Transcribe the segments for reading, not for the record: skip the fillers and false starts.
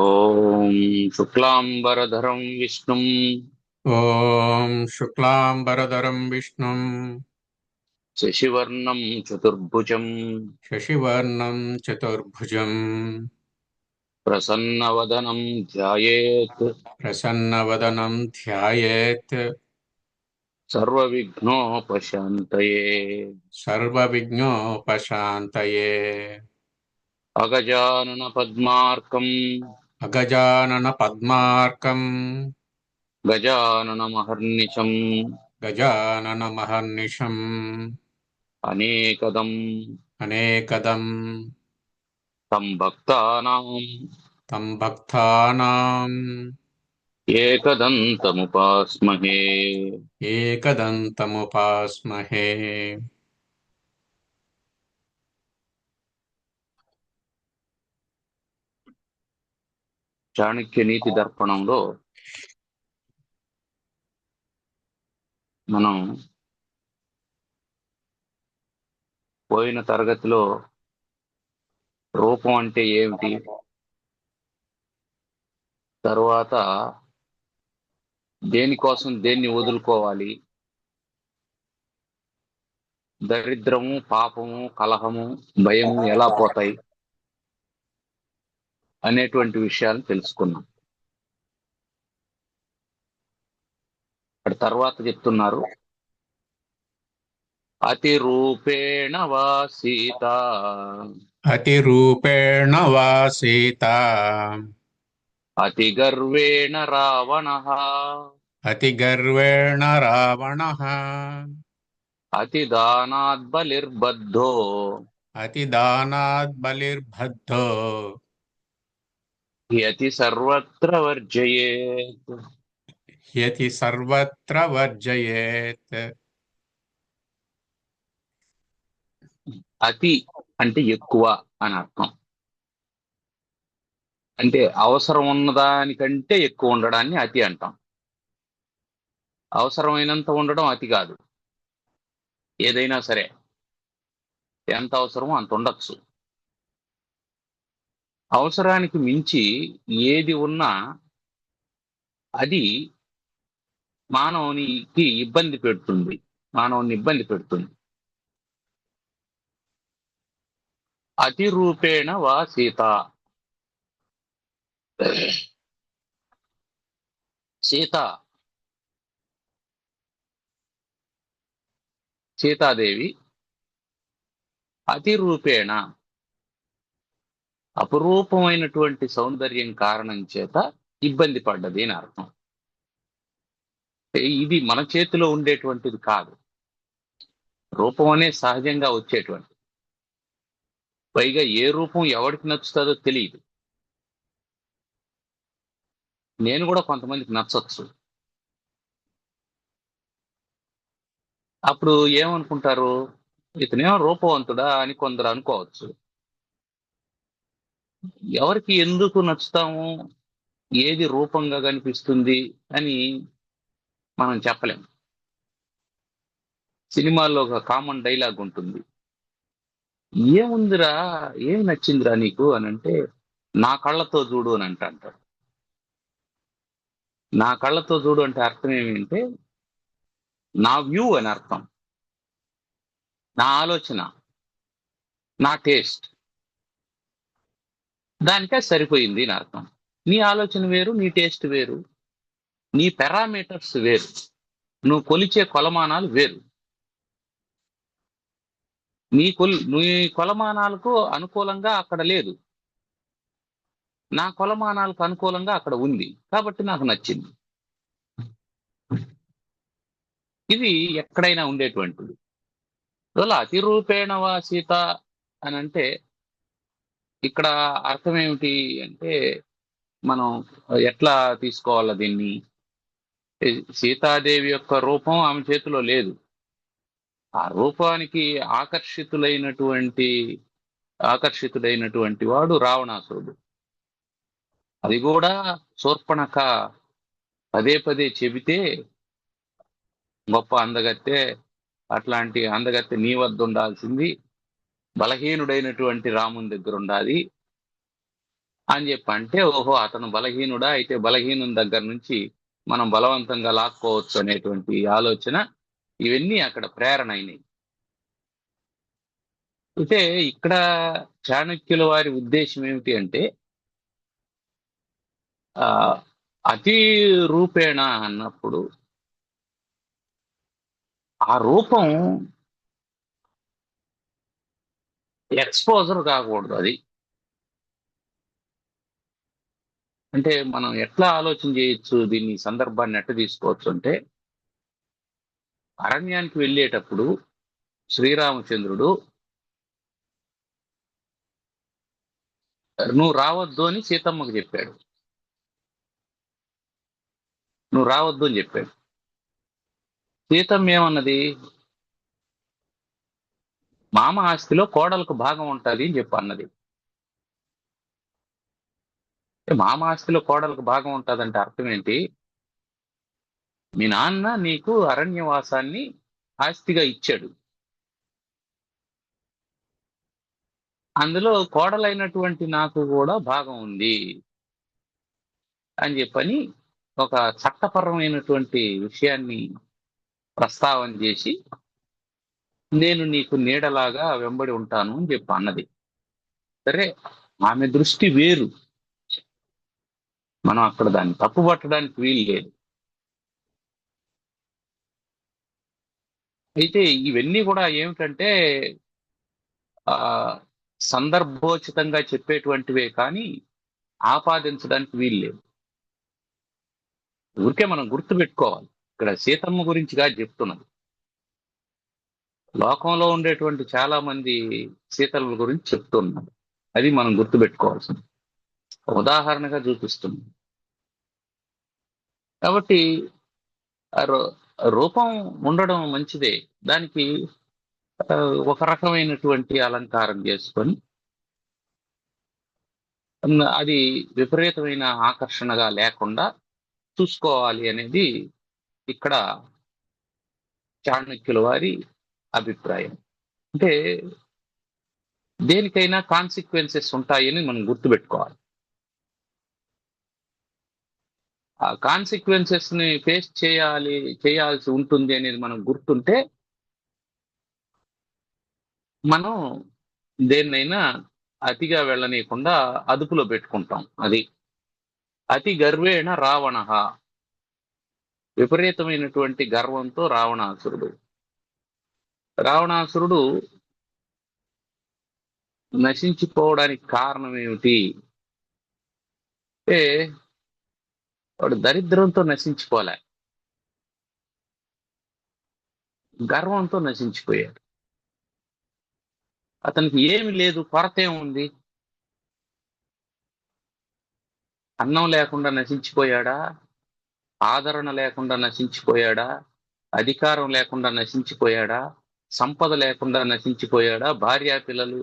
ఓం శుక్లాంబరధరం విష్ణుం ఓం శుక్లాంబరధరం విష్ణుం శశివర్ణం చతుర్భుజం శశివర్ణం చతుర్భుజం ప్రసన్నవదనం ధ్యాయేత్ ప్రసన్నవదనం ధ్యాయేత్ సర్వవిఘ్నోపశాంతయే. సర్వవిఘ్నోపశాంతయే. అగజానన పద్మార్కం అగజానన పద్మార్కం గజాననమహర్నిశం గజాననమహర్నిశం అనేకదం అనేకదం తం భక్తానాం తం భక్తానాం ఏకదంతముపాస్మహే. ఏకదంతముపాస్మహే. చాణక్య నీతి దర్పణంలో మనం పోయిన తరగతిలో రూపం అంటే ఏమిటి, తరువాత దేనికోసం దేన్ని వదులుకోవాలి, దరిద్రము పాపము కలహము భయము ఎలా పోతాయి అనేటువంటి విషయాలు తెలుసుకున్నాం. అక్కడ తర్వాత చెప్తున్నారు, అతి రూపేణ వా సీత అతిరూపేణ వా సీత అతి గర్వేణ రావణ అతిగర్వేణ రావణః అతి దానాద్ బలిర్బద్ధో అతిదానాద్ బలిర్బద్ధో యతి సర్వత్ర వర్జయేత్. యతి సర్వత్ర వర్జయేత్. అతి అంటే ఎక్కువ అని అర్థం. అంటే అవసరం ఉన్నదానికంటే ఎక్కువ ఉండడాన్ని అతి అంటాం. అవసరమైనంత ఉండడం అతి కాదు. ఏదైనా సరే ఎంత అవసరమో అంత ఉండొచ్చు. అవసరానికి మించి ఏది ఉన్నా అది మానవునికి ఇబ్బంది పెడుతుంది, మానవుని ఇబ్బంది పెడుతుంది. అతి రూపేణ వా సీత, సీత సీతాదేవి అతి రూపేణ అపురూపమైనటువంటి సౌందర్యం కారణం చేత ఇబ్బంది పడ్డది అని అర్థం. ఇది మన చేతిలో ఉండేటువంటిది కాదు. రూపం అనే సహజంగా వచ్చేటువంటి, పైగా ఏ రూపం ఎవరికి నచ్చుతుందో తెలియదు. నేను కూడా కొంతమందికి నచ్చచ్చు. అప్పుడు ఏమనుకుంటారు, ఇతనేమో రూపవంతుడా అని కొందరు అనుకోవచ్చు. ఎవరికి ఎందుకు నచ్చుతాము, ఏది రూపంగా కనిపిస్తుంది అని మనం చెప్పలేం. సినిమాల్లో ఒక కామన్ డైలాగ్ ఉంటుంది, ఏముందిరా, ఏం నచ్చిందిరా నీకు అని అంటే, నా కళ్ళతో చూడు అని అంటారు. నా కళ్ళతో చూడు అంటే అర్థం ఏమిటంటే నా వ్యూ అని అర్థం, నా ఆలోచన, నా టేస్ట్, దానికే సరిపోయింది అని అర్థం. నీ ఆలోచన వేరు, నీ టేస్ట్ వేరు, నీ పారామీటర్స్ వేరు, నువ్వు కొలిచే కొలమానాలు వేరు. నీ కొలమానాలకు అనుకూలంగా అక్కడ లేదు, నా కొలమానాలకు అనుకూలంగా అక్కడ ఉంది, కాబట్టి నాకు నచ్చింది. ఇది ఎక్కడైనా ఉండేటువంటిది. అలా అతిరూపేణ వా సీత అని అంటే ఇక్కడ అర్థం ఏమిటి అంటే, మనం ఎట్లా తీసుకోవాలా దీన్ని? సీతాదేవి యొక్క రూపం ఆమె చేతిలో లేదు. ఆ రూపానికి ఆకర్షితుడైనటువంటి వాడు రావణాసురుడు. అది కూడా శూర్పణఖ పదే పదే చెబితే, గొప్ప అందగత్తె, అట్లాంటి అందగత్తె నీ వద్ద ఉండాల్సింది, బలహీనుడైనటువంటి రాముని దగ్గర ఉండాలి అని చెప్పి అంటే, ఓహో అతను బలహీనుడా, అయితే బలహీనుని దగ్గర నుంచి మనం బలవంతంగా లాక్కోవచ్చు అనేటువంటి ఆలోచన, ఇవన్నీ అక్కడ ప్రేరణ అయినాయి. అయితే ఇక్కడ చాణక్యుల వారి ఉద్దేశం ఏమిటి అంటే, ఆ అతి రూపేణ అన్నప్పుడు ఆ రూపం ఎక్స్పోజర్ కాకూడదు. అది అంటే మనం ఎట్లా ఆలోచన చేయొచ్చు, దీన్ని సందర్భాన్ని ఎట్లా తీసుకోవచ్చు అంటే, అరణ్యానికి వెళ్ళేటప్పుడు శ్రీరామచంద్రుడు నువ్వు రావద్దు అని సీతమ్మకు చెప్పాడు. నువ్వు రావద్దు అని చెప్పాడు. సీతమ్మ ఏమన్నది, మామ ఆస్తిలో కోడలకు భాగం ఉంటది అని చెప్పి అన్నది. మామ ఆస్తిలో కోడలకు భాగం ఉంటదంటే అర్థం ఏంటి? మీ నాన్న నీకు అరణ్యవాసాన్ని ఆస్తిగా ఇచ్చాడు, అందులో కోడలైనటువంటి నాకు కూడా భాగం ఉంది అని చెప్పని ఒక చట్టపరమైనటువంటి విషయాన్ని ప్రస్తావన చేసి, నేను నీకు నీడలాగా వెంబడి ఉంటాను అని చెప్పి అన్నది. సరే, ఆమె దృష్టి వేరు, మనం అక్కడ దాన్ని తప్పు పట్టడానికి వీలు లేదు. అయితే ఇవన్నీ కూడా ఏమిటంటే ఆ సందర్భోచితంగా చెప్పేటువంటివే కానీ ఆపాదించడానికి వీలు లేదు. ఊరికే మనం గుర్తు పెట్టుకోవాలి, ఇక్కడ సీతమ్మ గురించిగా చెప్తున్నది. లోకంలో ఉండేటువంటి చాలా మంది సీతల గురించి చెప్తున్నారు, అది మనం గుర్తు పెట్టుకోవాల్సింది, ఉదాహరణగా చూపిస్తుంది. కాబట్టి ఆ రూపం ఉండడం మంచిదే, దానికి ఆ, ఒక రకమైనటువంటి అలంకారం చేసుకొని అది విపరీతమైన ఆకర్షణగా లేకుండా చూసుకోవాలి అనేది ఇక్కడ చాణక్యుల వారి అభిప్రాయం. అంటే దేనికైనా కాన్సిక్వెన్సెస్ ఉంటాయని మనం గుర్తుపెట్టుకోవాలి. ఆ కాన్సిక్వెన్సెస్ ని ఫేస్ చేయాల్సి ఉంటుంది అనేది మనం గుర్తుంటే మనం దేన్నైనా అతిగా వెళ్ళనీయకుండా అదుపులో పెట్టుకుంటాం. అది అతి గర్వేణ రావణ, విపరీతమైనటువంటి గర్వంతో రావణాసురుడు నశించిపోవడానికి కారణం ఏమిటి అంటే, వాడు దరిద్రంతో నశించిపోలే, గర్వంతో నశించిపోయాడు. అతనికి ఏమి లేదు, కొరత ఏముంది? అన్నం లేకుండా నశించిపోయాడా, ఆదరణ లేకుండా నశించిపోయాడా, అధికారం లేకుండా నశించిపోయాడా, సంపద లేకుండా నశించిపోయాడా, భార్యా పిల్లలు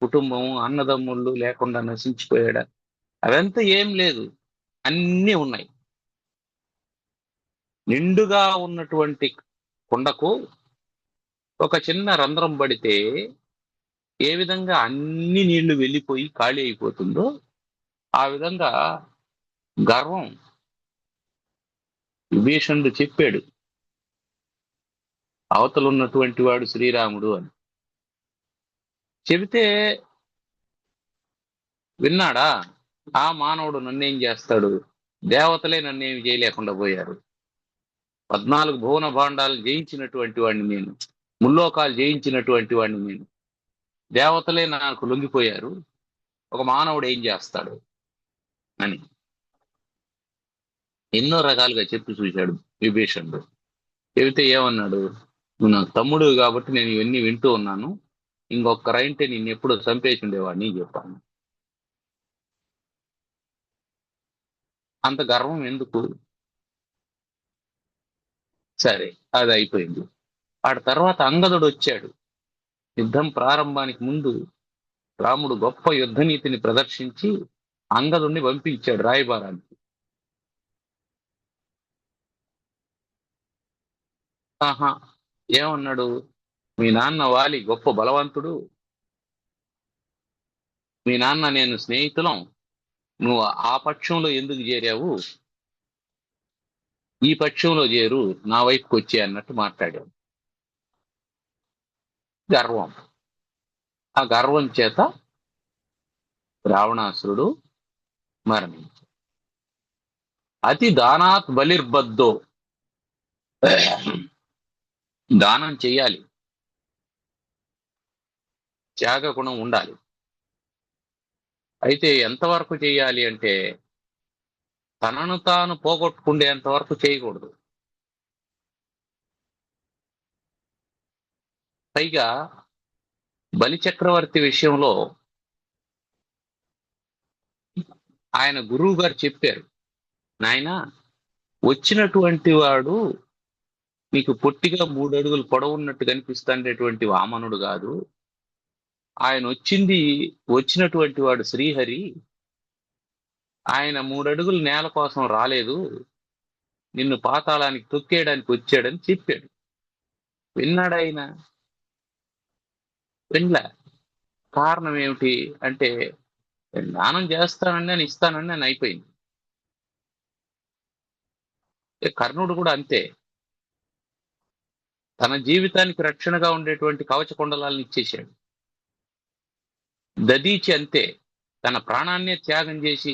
కుటుంబం అన్నదమ్ముళ్ళు లేకుండా నశించిపోయాడా? అదంతా ఏం లేదు, అన్నీ ఉన్నాయి. నిండుగా ఉన్నటువంటి కుండకు ఒక చిన్న రంధ్రం పడితే ఏ విధంగా అన్ని నీళ్లు వెళ్ళిపోయి ఖాళీ అయిపోతుందో, ఆ విధంగా గర్వం, విభీషణుడు చెప్పాడు అవతల ఉన్నటువంటి వాడు శ్రీరాముడు అని. చెబితే విన్నాడా? ఆ మానవుడు నన్నేం చేస్తాడు, దేవతలే నన్నేమి చేయలేకుండా పోయారు, 14 భువన భాండాలు జయించినటువంటి వాడిని నేను, ముల్లోకాలు జయించినటువంటి వాడిని నేను, దేవతలే నాకు లొంగిపోయారు, ఒక మానవుడు ఏం చేస్తాడు అని ఎన్నో రకాలుగా చెప్పి చూశాడు విభీషణుడు. చెబితే ఏమన్నాడు, నువ్వు నాకు తమ్ముడు కాబట్టి నేను ఇవన్నీ వింటూ ఉన్నాను, ఇంకొకరైంటే నిన్ను ఎప్పుడో చంపేసి ఉండేవాడిని చెప్పాను. అంత గర్వం ఎందుకు? సరే, అది అయిపోయింది. ఆ తర్వాత అంగదుడు వచ్చాడు. యుద్ధం ప్రారంభానికి ముందు రాముడు గొప్ప యుద్ధ నీతిని ప్రదర్శించి అంగదుడిని పంపించాడు రాయబారానికి. ఆహా, ఏమన్నాడు, మీ నాన్న వాలి గొప్ప బలవంతుడు, మీ నాన్న నేను స్నేహితులం, నువ్వు ఆ పక్షంలో ఎందుకు చేరావు, ఈ పక్షంలో చేరు, నా వైపుకి వచ్చే అన్నట్టు మాట్లాడావు. గర్వం. ఆ గర్వం చేత రావణాసురుడు మరణించాడు. అతి దానాత్ బలిర్బద్ధో. దానం చెయ్యాలి, త్యాగ గుణం ఉండాలి. అయితే ఎంతవరకు చేయాలి అంటే తనను తాను పోగొట్టుకునేంత వరకు చేయకూడదు. పైగా బలి చక్రవర్తి విషయంలో ఆయన గురువు గారు చెప్పారు, నాయనా వచ్చినటువంటి వాడు నీకు పొట్టిగా 3 అడుగులు పొడవున్నట్టు కనిపిస్తుండేటువంటి వామనుడు కాదు. ఆయన వచ్చినటువంటి వాడు శ్రీహరి. ఆయన 3 అడుగులు నేల కోసం రాలేదు, నిన్ను పాతాళానికి తొక్కేయడానికి వచ్చాడని చెప్పాడు. విన్నాడు ఆయన? వినలే. కారణం ఏమిటి అంటే దానం చేస్తానండి అని ఇస్తానండి అని అయిపోయింది. కర్ణుడు కూడా అంతే. తన జీవితానికి రక్షణగా ఉండేటువంటి కవచ కుండలాలను ఇచ్చేశాడు. దదీచి అంతే, తన ప్రాణాన్నే త్యాగం చేసి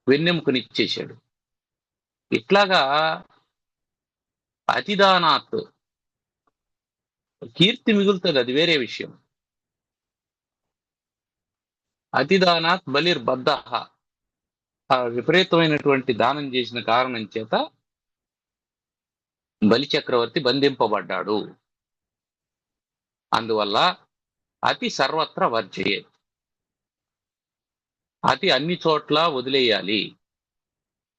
వెన్నెముకనిచ్చేశాడు. ఇట్లాగా అతిదానాత్ కీర్తి మిగులుతుంది, అది వేరే విషయం. అతిదానాత్ బలిర్బద్ధ. ఆ విపరీతమైనటువంటి దానం చేసిన కారణం చేత బలి చక్రవర్తి బంధింపబడ్డాడు. అందువల్ల అతి సర్వత్ర వర్జయే. అతి అన్ని చోట్ల వదిలేయాలి.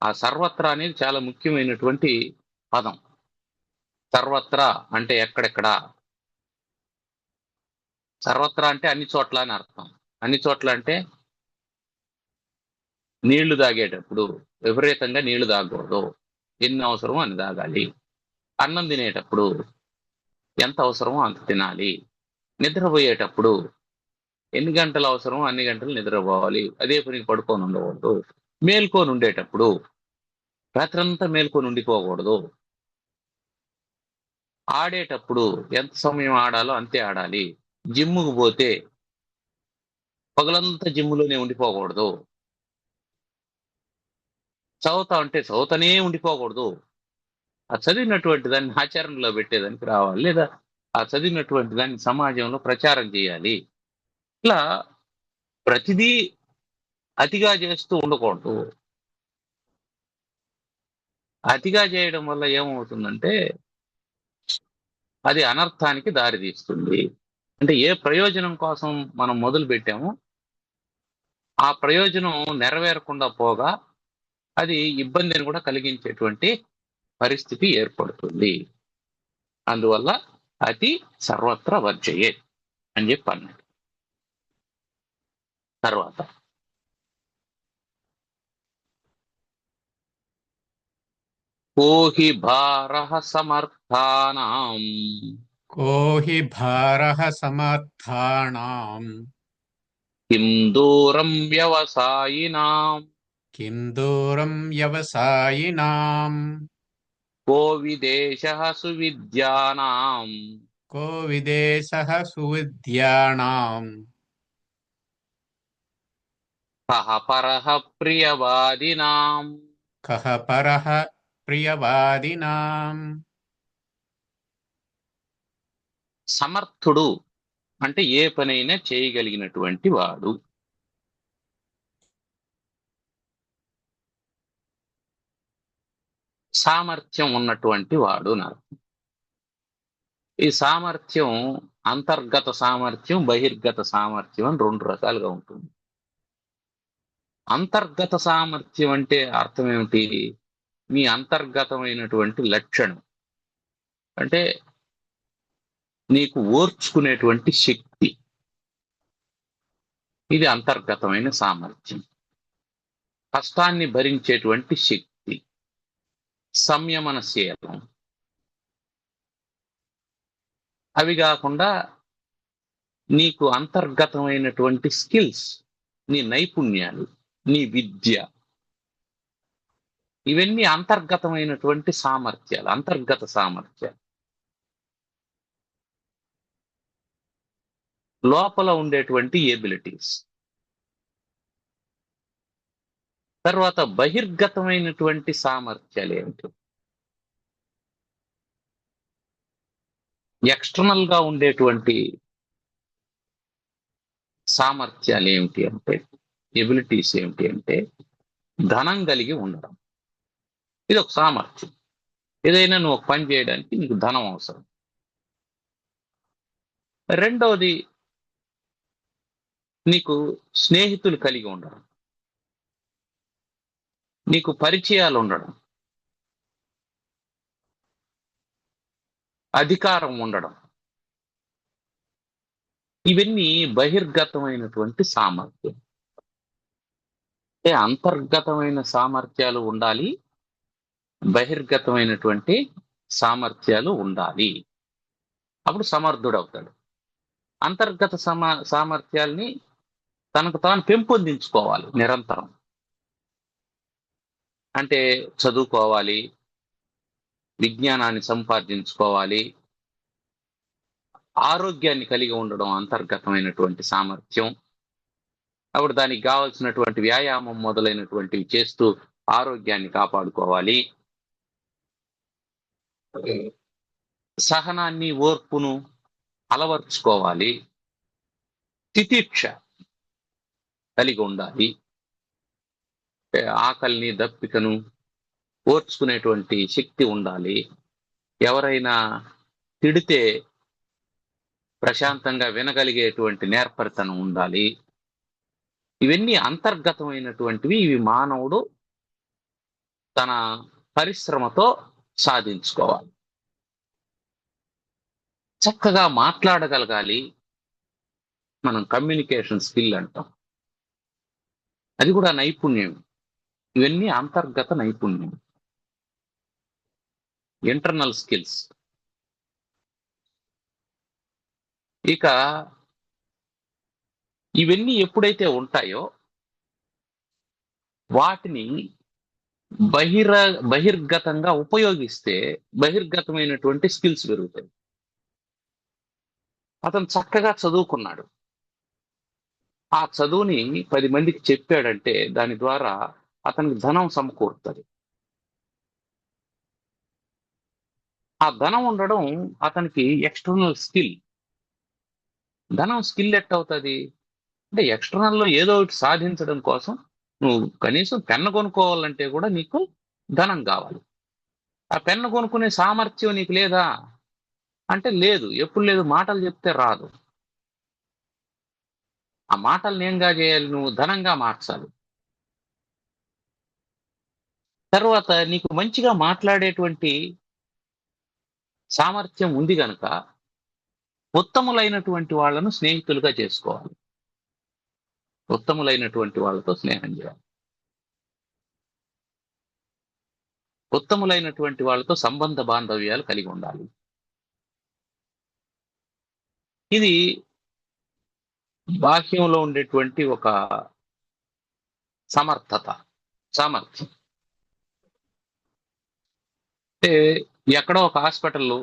ఆ సర్వత్ర అనేది చాలా ముఖ్యమైనటువంటి పదం. సర్వత్రా అంటే ఎక్కడెక్కడ, సర్వత్రా అంటే అన్ని చోట్ల అని అర్థం. అన్ని చోట్ల అంటే నీళ్లు తాగేటప్పుడు విపరీతంగా నీళ్లు తాగకూడదు, ఎన్ని అవసరమో అన్ని తాగాలి. అన్నం తినేటప్పుడు ఎంత అవసరమో అంత తినాలి. నిద్రపోయేటప్పుడు ఎన్ని గంటలు అవసరమో అన్ని గంటలు నిద్రపోవాలి, అదే పనికి పడుకొని ఉండకూడదు. మేల్కొని ఉండేటప్పుడు రాత్రంతా మేల్కొని ఉండిపోకూడదు. ఆడేటప్పుడు ఎంత సమయం ఆడాలో అంతే ఆడాలి. జిమ్ముకు పోతే పగలంతా జిమ్ములోనే ఉండిపోకూడదు. చదువుతా ఉంటే చదువుతూనే ఉండిపోకూడదు. ఆ చదివినటువంటి దాన్ని ఆచరణలో పెట్టేదానికి రావాలి, లేదా ఆ చదివినటువంటి దాన్ని సమాజంలో ప్రచారం చేయాలి. ఇట్లా ప్రతిదీ అతిగా చేస్తూ ఉండకూడదు. అతిగా చేయడం వల్ల ఏమవుతుందంటే అది అనర్థానికి దారితీస్తుంది. అంటే ఏ ప్రయోజనం కోసం మనం మొదలు పెట్టామో ఆ ప్రయోజనం నెరవేరకుండా పోగా అది ఇబ్బందిని కూడా కలిగించేటువంటి పరిస్థితి ఏర్పడుతుంది. అందువల్ల అతి సర్వత్ర వర్జయే అని చెప్పి అన్నాడు. తర్వాత కోహి భారః సమర్థానాం को हि भारः समर्थानां కిం దూరం వ్యవసాయినాం किं दूरं व्यवसायिनां కో విదేశః సువిద్యానాం को विदेशः सुविद्यानां కః పరః ప్రియవాదినాం. कः परः प्रियवादिनां సమర్థుడు అంటే ఏ పనైనా చేయగలిగినటువంటి వాడు. సామర్థ్యం ఉన్నటువంటి వాడు నాకు. ఈ సామర్థ్యం అంతర్గత సామర్థ్యం, బహిర్గత సామర్థ్యం అని 2 రకాలుగా ఉంటుంది. అంతర్గత సామర్థ్యం అంటే అర్థం ఏమిటి? మీ అంతర్గతమైనటువంటి లక్షణం అంటే నీకు ఓర్చుకునేటువంటి శక్తి, ఇది అంతర్గతమైన సామర్థ్యం. కష్టాన్ని భరించేటువంటి శక్తి, సంయమనశీలం. అవి కాకుండా నీకు అంతర్గతమైనటువంటి స్కిల్స్, నీ నైపుణ్యాలు, నీ విద్య, ఇవన్నీ అంతర్గతమైనటువంటి సామర్థ్యాలు, అంతర్గత సామర్థ్యాలు. లోపల ఉండేటువంటి ఎబిలిటీస్. తర్వాత బహిర్గతమైనటువంటి సామర్థ్యాలు ఏమిటి? ఎక్స్టర్నల్ గా ఉండేటువంటి సామర్థ్యాలు ఏమిటి అంటే, ఎబిలిటీస్ ఏమిటి అంటే, ధనం కలిగి ఉండడం. ఇది ఒక సామర్థ్యం. ఏదైనా నువ్వు ఒక పని చేయడానికి నీకు ధనం అవసరం. రెండవది, నీకు స్నేహితులు కలిగి ఉండడం, నీకు పరిచయాలు ఉండడం, అధికారం ఉండడం. ఇవన్నీ బహిర్గతమైనటువంటి సామర్థ్యం. అంటే అంతర్గతమైన సామర్థ్యాలు ఉండాలి, బహిర్గతమైనటువంటి సామర్థ్యాలు ఉండాలి. అప్పుడు సమర్థుడు అవుతాడు. అంతర్గత సామర్థ్యాల్ని తనకు తాను పెంపొందించుకోవాలి నిరంతరం. అంటే చదువుకోవాలి, విజ్ఞానాన్ని సంపాదించుకోవాలి, ఆరోగ్యాన్ని కలిగి ఉండడం అంతర్గతమైనటువంటి సామర్థ్యం. అప్పుడు దానికి కావాల్సినటువంటి వ్యాయామం మొదలైనటువంటివి చేస్తూ ఆరోగ్యాన్ని కాపాడుకోవాలి. సహనాన్ని, ఓర్పును అలవర్చుకోవాలి. తితిక్ష కలిగి ఉండాలి. ఆకలిని, దప్పికను ఓర్చుకునేటువంటి శక్తి ఉండాలి. ఎవరైనా తిడితే ప్రశాంతంగా వినగలిగేటువంటి నేర్పరితనం ఉండాలి. ఇవన్నీ అంతర్గతమైనటువంటివి. ఇవి మానవుడు తన పరిశ్రమతో సాధించుకోవాలి. చక్కగా మాట్లాడగలగాలి. మనం కమ్యూనికేషన్ స్కిల్ అంటాం. అది కూడా నైపుణ్యం. ఇవన్నీ అంతర్గత నైపుణ్యం, ఇంటర్నల్ స్కిల్స్. ఇక ఇవన్నీ ఎప్పుడైతే ఉంటాయో వాటిని బహిర్గతంగా ఉపయోగిస్తే బహిర్గతమైనటువంటి స్కిల్స్ పెరుగుతాయి. అతను చక్కగా చదువుకున్నాడు. ఆ చదువుని 10 మందికి చెప్పాడంటే దాని ద్వారా అతనికి ధనం సమకూరుతుంది. ఆ ధనం ఉండడం అతనికి ఎక్స్టర్నల్ స్కిల్. ధనం స్కిల్ ఎట్టవుతుంది అంటే, ఎక్స్టర్నల్లో ఏదో ఒకటి సాధించడం కోసం నువ్వు కనీసం పెన్ను కొనుక్కోవాలంటే కూడా నీకు ధనం కావాలి. ఆ పెన్ను కొనుక్కునే సామర్థ్యం నీకు లేదా అంటే లేదు. ఎప్పుడు లేదు. మాటలు చెప్తే రాదు. ఆ మాటల్ని ఏంగా చేయాలి? నువ్వు ధనంగా మార్చాలి. తర్వాత నీకు మంచిగా మాట్లాడేటువంటి సామర్థ్యం ఉంది గనక ఉత్తములైనటువంటి వాళ్ళను స్నేహితులుగా చేసుకోవాలి. ఉత్తములైనటువంటి వాళ్ళతో స్నేహం చేయాలి. ఉత్తములైనటువంటి వాళ్ళతో సంబంధ బాంధవ్యాలు కలిగి ఉండాలి. ఇది బాహ్యంలో ఉండేటువంటి ఒక సామర్థ్యం. అంటే ఎక్కడో ఒక హాస్పిటల్లో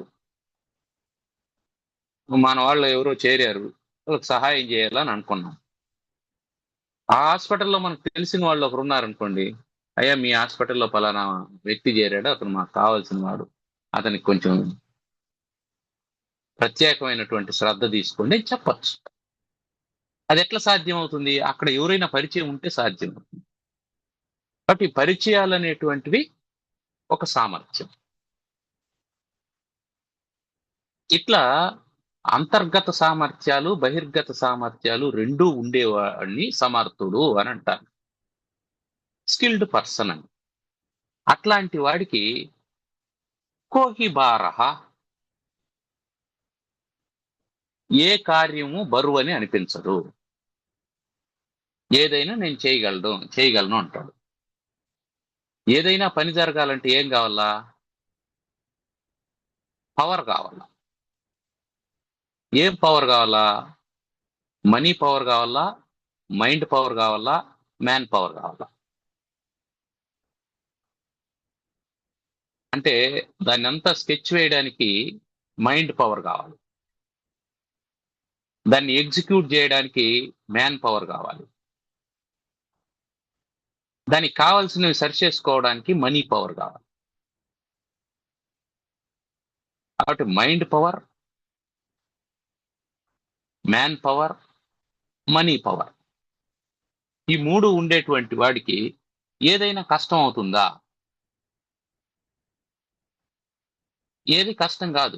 మన వాళ్ళు ఎవరో చేరారు, వాళ్ళకి సహాయం చేయాలని అనుకున్నాం. ఆ హాస్పిటల్లో మనకు తెలిసిన వాళ్ళు ఒకరు ఉన్నారనుకోండి, అయ్యా మీ హాస్పిటల్లో పలానా వ్యక్తి చేరాడు, అతను మాకు కావాల్సిన వాడు, అతనికి కొంచెం ప్రత్యేకమైనటువంటి శ్రద్ధ తీసుకోండి అని చెప్పచ్చు. అది ఎట్లా సాధ్యం అవుతుంది? అక్కడ ఎవరైనా పరిచయం ఉంటే సాధ్యం అవుతుంది. కాబట్టి పరిచయాలు అనేటువంటివి ఒక సామర్థ్యం. ఇట్లా అంతర్గత సామర్థ్యాలు, బహిర్గత సామర్థ్యాలు రెండూ ఉండేవాడిని సమర్థుడు అని అంటారు. స్కిల్డ్ పర్సన్ అని. అట్లాంటి వాడికి కోహిబారహ, ఏ కార్యము బరువని అనిపించదు. ఏదైనా నేను చేయగలను అంటాడు. ఏదైనా పని జరగాలంటే ఏం కావాలా? పవర్ కావాలా. ఏం పవర్ కావాలా? మనీ పవర్ కావాలా? మైండ్ పవర్ కావాలా, మ్యాన్ పవర్ కావాలా? అంటే దాన్ని అంతా స్కెచ్ వేయడానికి మైండ్ పవర్ కావాలి, దాన్ని ఎగ్జిక్యూట్ చేయడానికి మ్యాన్ పవర్ కావాలి, దానికి కావాల్సినవి సరి చేసుకోవడానికి మనీ పవర్ కావాలి. కాబట్టి mind power, man power, money power, ఈ మూడు ఉండేటువంటి వాడికి ఏదైనా కష్టం అవుతుందా? ఏది కష్టం కాదు.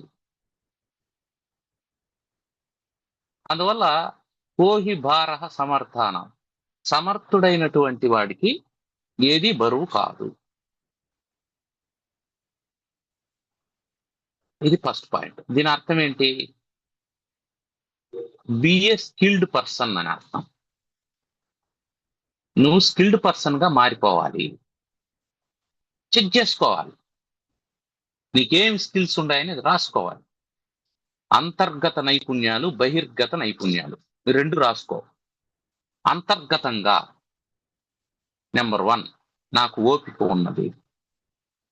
అందువల్ల కోహి భారహ సమర్థానం, సమర్థుడైనటువంటి వాడికి ఏది బరువు కాదు. ఇది ఫస్ట్ పాయింట్. దీని అర్థం ఏంటి? బిఏ స్కిల్డ్ పర్సన్ అని అర్థం. నువ్వు స్కిల్డ్ పర్సన్ గా మారిపోవాలి. చెక్ చేసుకోవాలి నీకేం స్కిల్స్ ఉన్నాయని రాసుకోవాలి. అంతర్గత నైపుణ్యాలు, బహిర్గత నైపుణ్యాలు, ఈ రెండు రాసుకో. అంతర్గతంగా నెంబర్ 1 నాకు ఓపిక ఉన్నది.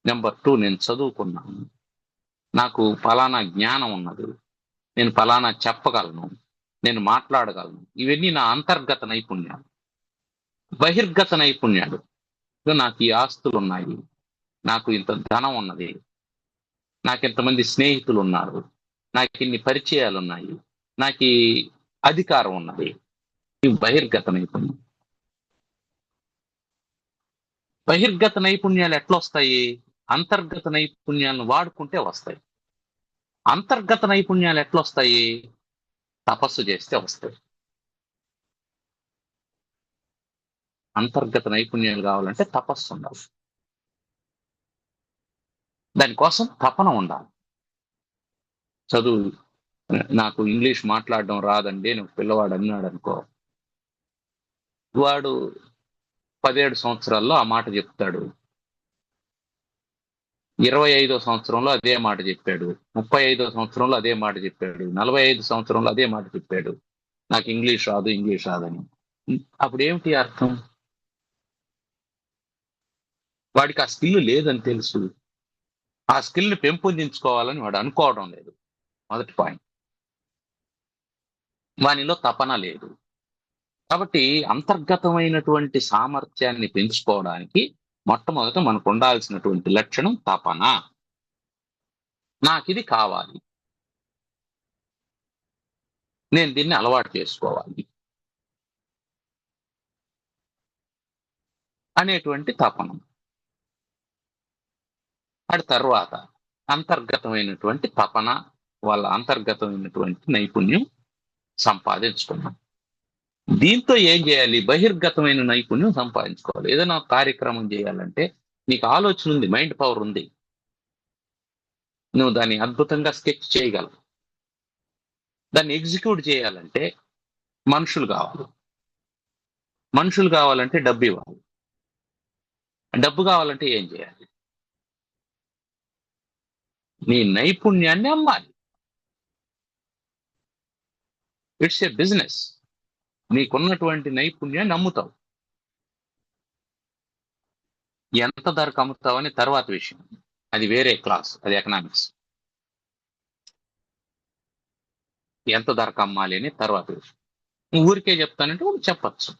నెంబర్ 2 నేను చదువుకున్నాను, నాకు ఫలానా జ్ఞానం ఉన్నది, నేను ఫలానా చెప్పగలను, నేను మాట్లాడగలను. ఇవన్నీ నా అంతర్గత నైపుణ్యాలు. బహిర్గత నైపుణ్యాలు, నాకు ఈ ఆస్తులు ఉన్నాయి, నాకు ఇంత ధనం ఉన్నది, నాకు ఇంతమంది స్నేహితులు ఉన్నారు, నాకు ఇన్ని పరిచయాలు ఉన్నాయి, నాకు ఈ అధికారం ఉన్నది. ఇవి బహిర్గత నైపుణ్యం. బహిర్గత నైపుణ్యాలు ఎట్లా వస్తాయి? అంతర్గత నైపుణ్యాలను వాడుకుంటే వస్తాయి. అంతర్గత నైపుణ్యాలు ఎట్లా వస్తాయి? తపస్సు చేస్తే వస్తాయి. అంతర్గత నైపుణ్యాలు కావాలంటే తపస్సు ఉండాలి, దానికోసం తపన ఉండాలి. చదువు, నాకు ఇంగ్లీష్ మాట్లాడడం రాదండి అని ఒక పిల్లవాడు అన్నాడు అనుకో, వాడు 17 సంవత్సరాల్లో ఆ మాట చెప్తాడు, 25వ సంవత్సరంలో అదే మాట చెప్పాడు, 35వ సంవత్సరంలో అదే మాట చెప్పాడు, 45 సంవత్సరంలో అదే మాట చెప్పాడు, నాకు ఇంగ్లీష్ రాదని. అప్పుడు ఏమిటి అర్థం? వాడికి ఆ స్కిల్ లేదని తెలుసు, ఆ స్కిల్ని పెంపొందించుకోవాలని వాడు అనుకోవడం లేదు. మొదటి పాయింట్. వానిలో తపన లేదు. కాబట్టి అంతర్గతమైనటువంటి సామర్థ్యాన్ని పెంచుకోవడానికి మొట్టమొదట మనకు ఉండాల్సినటువంటి లక్షణం తపన. నాకు ఇది కావాలి, నేను దీన్ని అలవాటు చేసుకోవాలి అనేటువంటి తపనం. అటు తర్వాత అంతర్గతమైనటువంటి తపన వాళ్ళ అంతర్గతమైనటువంటి నైపుణ్యం సంపాదించుకున్నాం. దీంతో ఏం చేయాలి? బహిర్గతమైన నైపుణ్యం సంపాదించుకోవాలి. ఏదైనా కార్యక్రమం చేయాలంటే నీకు ఆలోచన ఉంది, మైండ్ పవర్ ఉంది, నువ్వు దాన్ని అద్భుతంగా స్కెచ్ చేయగలవు. దాన్ని ఎగ్జిక్యూట్ చేయాలంటే మనుషులు కావాలి, మనుషులు కావాలంటే డబ్బు ఇవ్వాలి, డబ్బు కావాలంటే ఏం చేయాలి? నీ నైపుణ్యాన్ని అమ్మాలి. It's a business. నీకున్నటువంటి నైపుణ్యాన్ని అమ్ముతావు. ఎంత ధరకు అమ్ముతావు అని తర్వాత విషయం, అది వేరే క్లాస్, అది ఎకనామిక్స్. ఎంత ధరకు అమ్మాలి అని తర్వాత విషయం. ఊరికే చెప్తానంటే కూడా చెప్పచ్చు,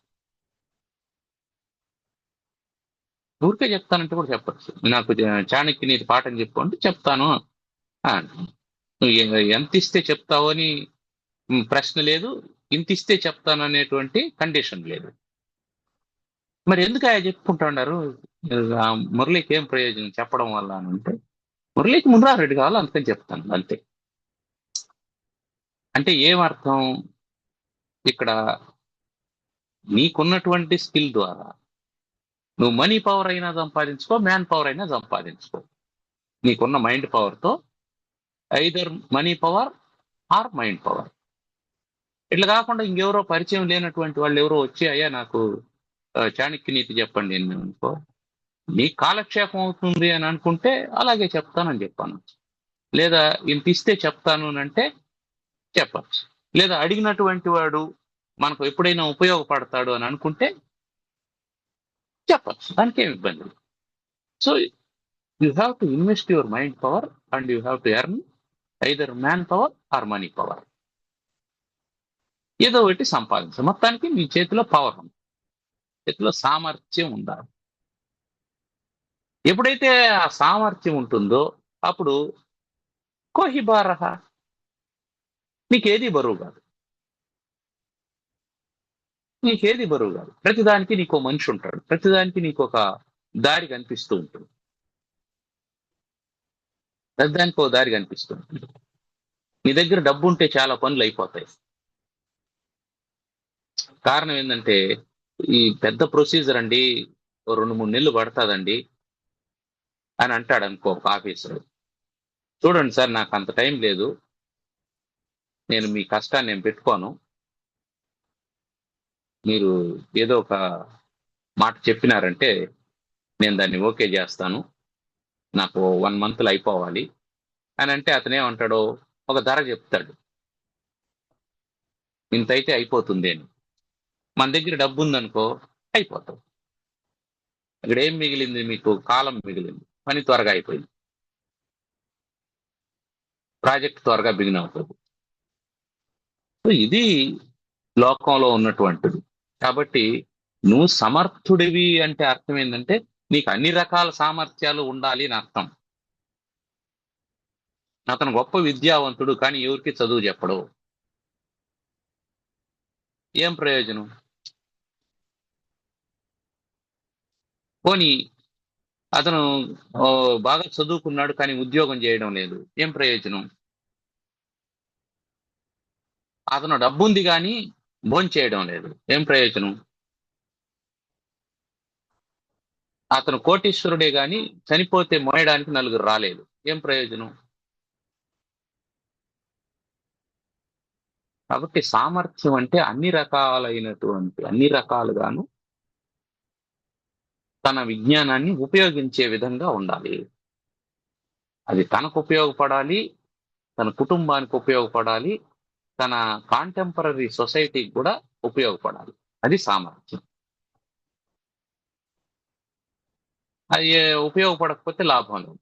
ఊరికే చెప్తానంటే కూడా చెప్పచ్చు. నాకు చాణక్య నీతి పాఠం చెప్పు అంటే చెప్తాను. నువ్వు ఎంత ఇస్తే చెప్తావు అని ప్రశ్న లేదు, ఇంత ఇస్తే చెప్తాను అనేటువంటి కండిషన్ లేదు. మరి ఎందుకు ఆయన చెప్పుకుంటున్నారు? మురళికి ఏం ప్రయోజనం చెప్పడం వల్ల అని అంటే, మురళికి మునరారెడ్డి కావాలి అందుకని చెప్తాను అంతే. అంటే ఏమర్థం? ఇక్కడ నీకున్నటువంటి స్కిల్ ద్వారా నువ్వు మనీ పవర్ అయినా సంపాదించుకో, మ్యాన్ పవర్ అయినా సంపాదించుకో. నీకున్న మైండ్ పవర్తో either money power or mind power. ఇట్లా కాకుండా ఇంకెవరో పరిచయం లేనటువంటి వాళ్ళు ఎవరో వచ్చి అయ్యా నాకు చాణక్య నీతి చెప్పండి అని అనుకో, నీ కాలక్షేపం అవుతుంది అని అనుకుంటే అలాగే చెప్తానని చెప్పాను. లేదా ఇంత ఇస్తే చెప్తాను అంటే చెప్పచ్చు. లేదా అడిగినటువంటి వాడు మనకు ఎప్పుడైనా ఉపయోగపడతాడు అని అనుకుంటే చెప్పచ్చు, దానికేం ఇబ్బంది. So you have to invest your mind power and you have to earn either man power or money power. ఏదో ఒకటి సంపాదించాలి. మొత్తానికి మీ చేతిలో పవర్ ఉంది, చేతిలో సామర్థ్యం ఉండాలి. ఎప్పుడైతే ఆ సామర్థ్యం ఉంటుందో అప్పుడు కోహిబారహ, నీకేది బరువు కాదు, నీకేది బరువు కాదు. ప్రతిదానికి నీకో మనిషి ఉంటాడు, ప్రతిదానికి నీకు ఒక దారి కనిపిస్తూ ఉంటుంది, ప్రతిదానికి ఒక దారి కనిపిస్తూ ఉంటుంది. నీ దగ్గర డబ్బు ఉంటే చాలా పనులు అయిపోతాయి. కారణం ఏంటంటే ఈ పెద్ద ప్రొసీజర్ అండి, ఓ 2-3 నెలలు పడుతుందండి అని అంటాడు అనుకో ఒక ఆఫీసర్. చూడండి సార్, నాకు అంత టైం లేదు, నేను మీ కష్టాన్ని నేను పెట్టుకోను, మీరు ఏదో ఒక మాట చెప్పినారంటే నేను దాన్ని ఓకే చేస్తాను, నాకు 1 మంత్లో అయిపోవాలి అని అంటే అతను ఏమంటాడు, ఒక ధర చెప్తాడు, ఇంతైతే అయిపోతుంది అని. మన దగ్గర డబ్బు ఉందనుకో అయిపోతాం. ఇక్కడ ఏం మిగిలింది, మీకు కాలం మిగిలింది, పని త్వరగా అయిపోయింది, ప్రాజెక్ట్ త్వరగా బిగిన్ అవుతుంది. సో ఇది లోకంలో ఉన్నటువంటిది. కాబట్టి నువ్వు సమర్థుడివి అంటే అర్థం ఏంటంటే నీకు అన్ని రకాల సామర్థ్యాలు ఉండాలి అని అర్థం. అతను గొప్ప విద్యావంతుడు కానీ ఎవరికి చదువు చెప్పడు, ఏం ప్రయోజనం? పోనీ అతను బాగా చదువుకున్నాడు కానీ ఉద్యోగం చేయడం లేదు, ఏం ప్రయోజనం? అతను డబ్బుంది కానీ భోంచేయడం లేదు, ఏం ప్రయోజనం? అతను కోటీశ్వరుడే గాని చనిపోతే మోయడానికి నలుగురు రాలేదు, ఏం ప్రయోజనం? కాబట్టి సామర్థ్యం అంటే అన్ని రకాలుగాను తన విజ్ఞానాన్ని ఉపయోగించే విధంగా ఉండాలి. అది తనకు ఉపయోగపడాలి, తన కుటుంబానికి ఉపయోగపడాలి, తన కాంటెంపరీ సొసైటీకి కూడా ఉపయోగపడాలి. అది సామర్థ్యం. అది ఉపయోగపడకపోతే లాభం లేదు.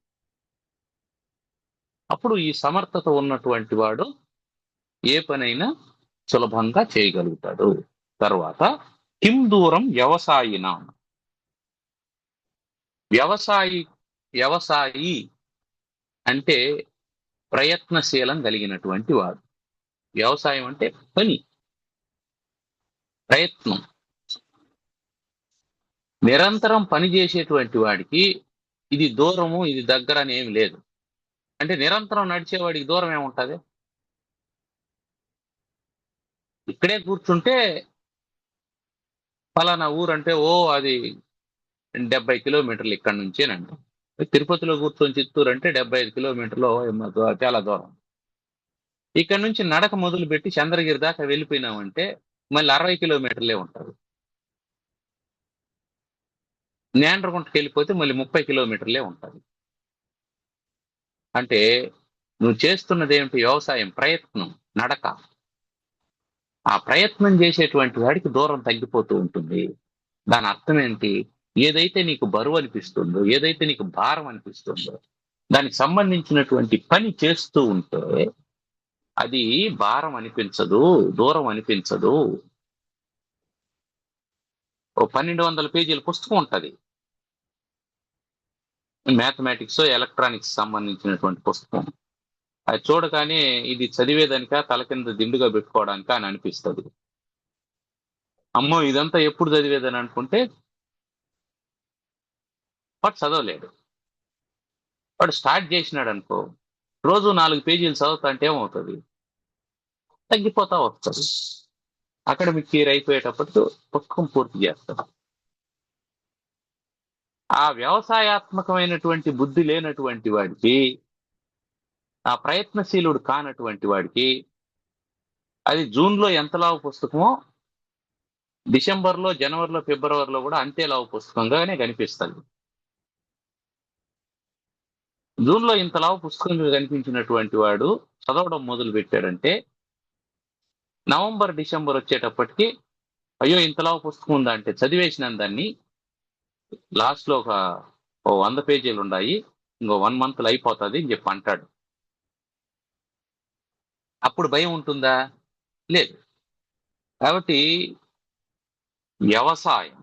అప్పుడు ఈ సమర్థత ఉన్నటువంటి వాడు ఏ పనైనా సులభంగా చేయగలుగుతాడు. తర్వాత కిం దూరం వ్యవసాయినా, వ్యవసాయి అంటే ప్రయత్నశీలం కలిగినటువంటి వాడు. వ్యవసాయం అంటే పని, ప్రయత్నం. నిరంతరం పని చేసేటువంటి వాడికి ఇది దూరము ఇది దగ్గర అని ఏమి లేదు. అంటే నిరంతరం నడిచేవాడికి దూరం ఏముంటది? ఇక్కడే కూర్చుంటే ఫలానా ఊరంటే అది 70 కిలోమీటర్లు ఇక్కడ నుంచేనండి. తిరుపతిలో కూర్చొని చిత్తూరు అంటే 75 కిలోమీటర్లు చాలా దూరం. ఇక్కడ నుంచి నడక మొదలు పెట్టి చంద్రగిరి దాకా వెళ్ళిపోయినామంటే మళ్ళీ 60 కిలోమీటర్లే ఉంటారు. నేండ్రగుంటకి వెళ్ళిపోతే మళ్ళీ 30 కిలోమీటర్లే ఉంటుంది. అంటే నువ్వు చేస్తున్నది ఏమిటి? వ్యవసాయం, ప్రయత్నం, నడక. ఆ ప్రయత్నం చేసేటువంటి వాడికి దూరం తగ్గిపోతూ ఉంటుంది. దాని అర్థం ఏంటి? ఏదైతే నీకు బరువు అనిపిస్తుందో, ఏదైతే నీకు భారం అనిపిస్తుందో, దానికి సంబంధించినటువంటి పని చేస్తూ ఉంటే అది భారం అనిపించదు, దూరం అనిపించదు. ఓ 1200 పేజీల పుస్తకం ఉంటుంది, మ్యాథమెటిక్స్ ఎలక్ట్రానిక్స్ సంబంధించినటువంటి పుస్తకం. అది చూడగానే ఇది చదివేదానిక తల కింద దిండుగా పెట్టుకోవడానిక అని అనిపిస్తుంది. అమ్మో ఇదంతా ఎప్పుడు చదివేదని అనుకుంటే వాడు చదవలేడు. వాడు స్టార్ట్ చేసినాడు అనుకో, రోజు 4 పేజీలు చదువుతా అంటే ఏమవుతుంది? తగ్గిపోతా వస్తుంది. అకాడమిక్ ఇయర్ అయిపోయేటప్పటికి పుస్తకం పూర్తి చేస్తాడు. ఆ వ్యవసాయాత్మకమైనటువంటి బుద్ధి లేనటువంటి వాడికి, ఆ ప్రయత్నశీలుడు కానటువంటి వాడికి అది జూన్లో ఎంత లావు పుస్తకమో డిసెంబర్లో, జనవరిలో, ఫిబ్రవరిలో కూడా అంతే లావు పుస్తకంగానే కనిపిస్తుంది. జూన్లో ఇంత లావు పుస్తకంగా కనిపించినటువంటి వాడు చదవడం మొదలు పెట్టాడంటే నవంబర్ డిసెంబర్ వచ్చేటప్పటికి అయ్యో ఇంతలా పుస్తకం ఉందా అంటే చదివేసిన దాన్ని లాస్ట్ లో ఓ 100 పేజీలు ఉన్నాయి, ఇంకో 1 మంత్ అయిపోతుంది అని చెప్పి అంటాడు. అప్పుడు భయం ఉంటుందా? లేదు. కాబట్టి వ్యవసాయం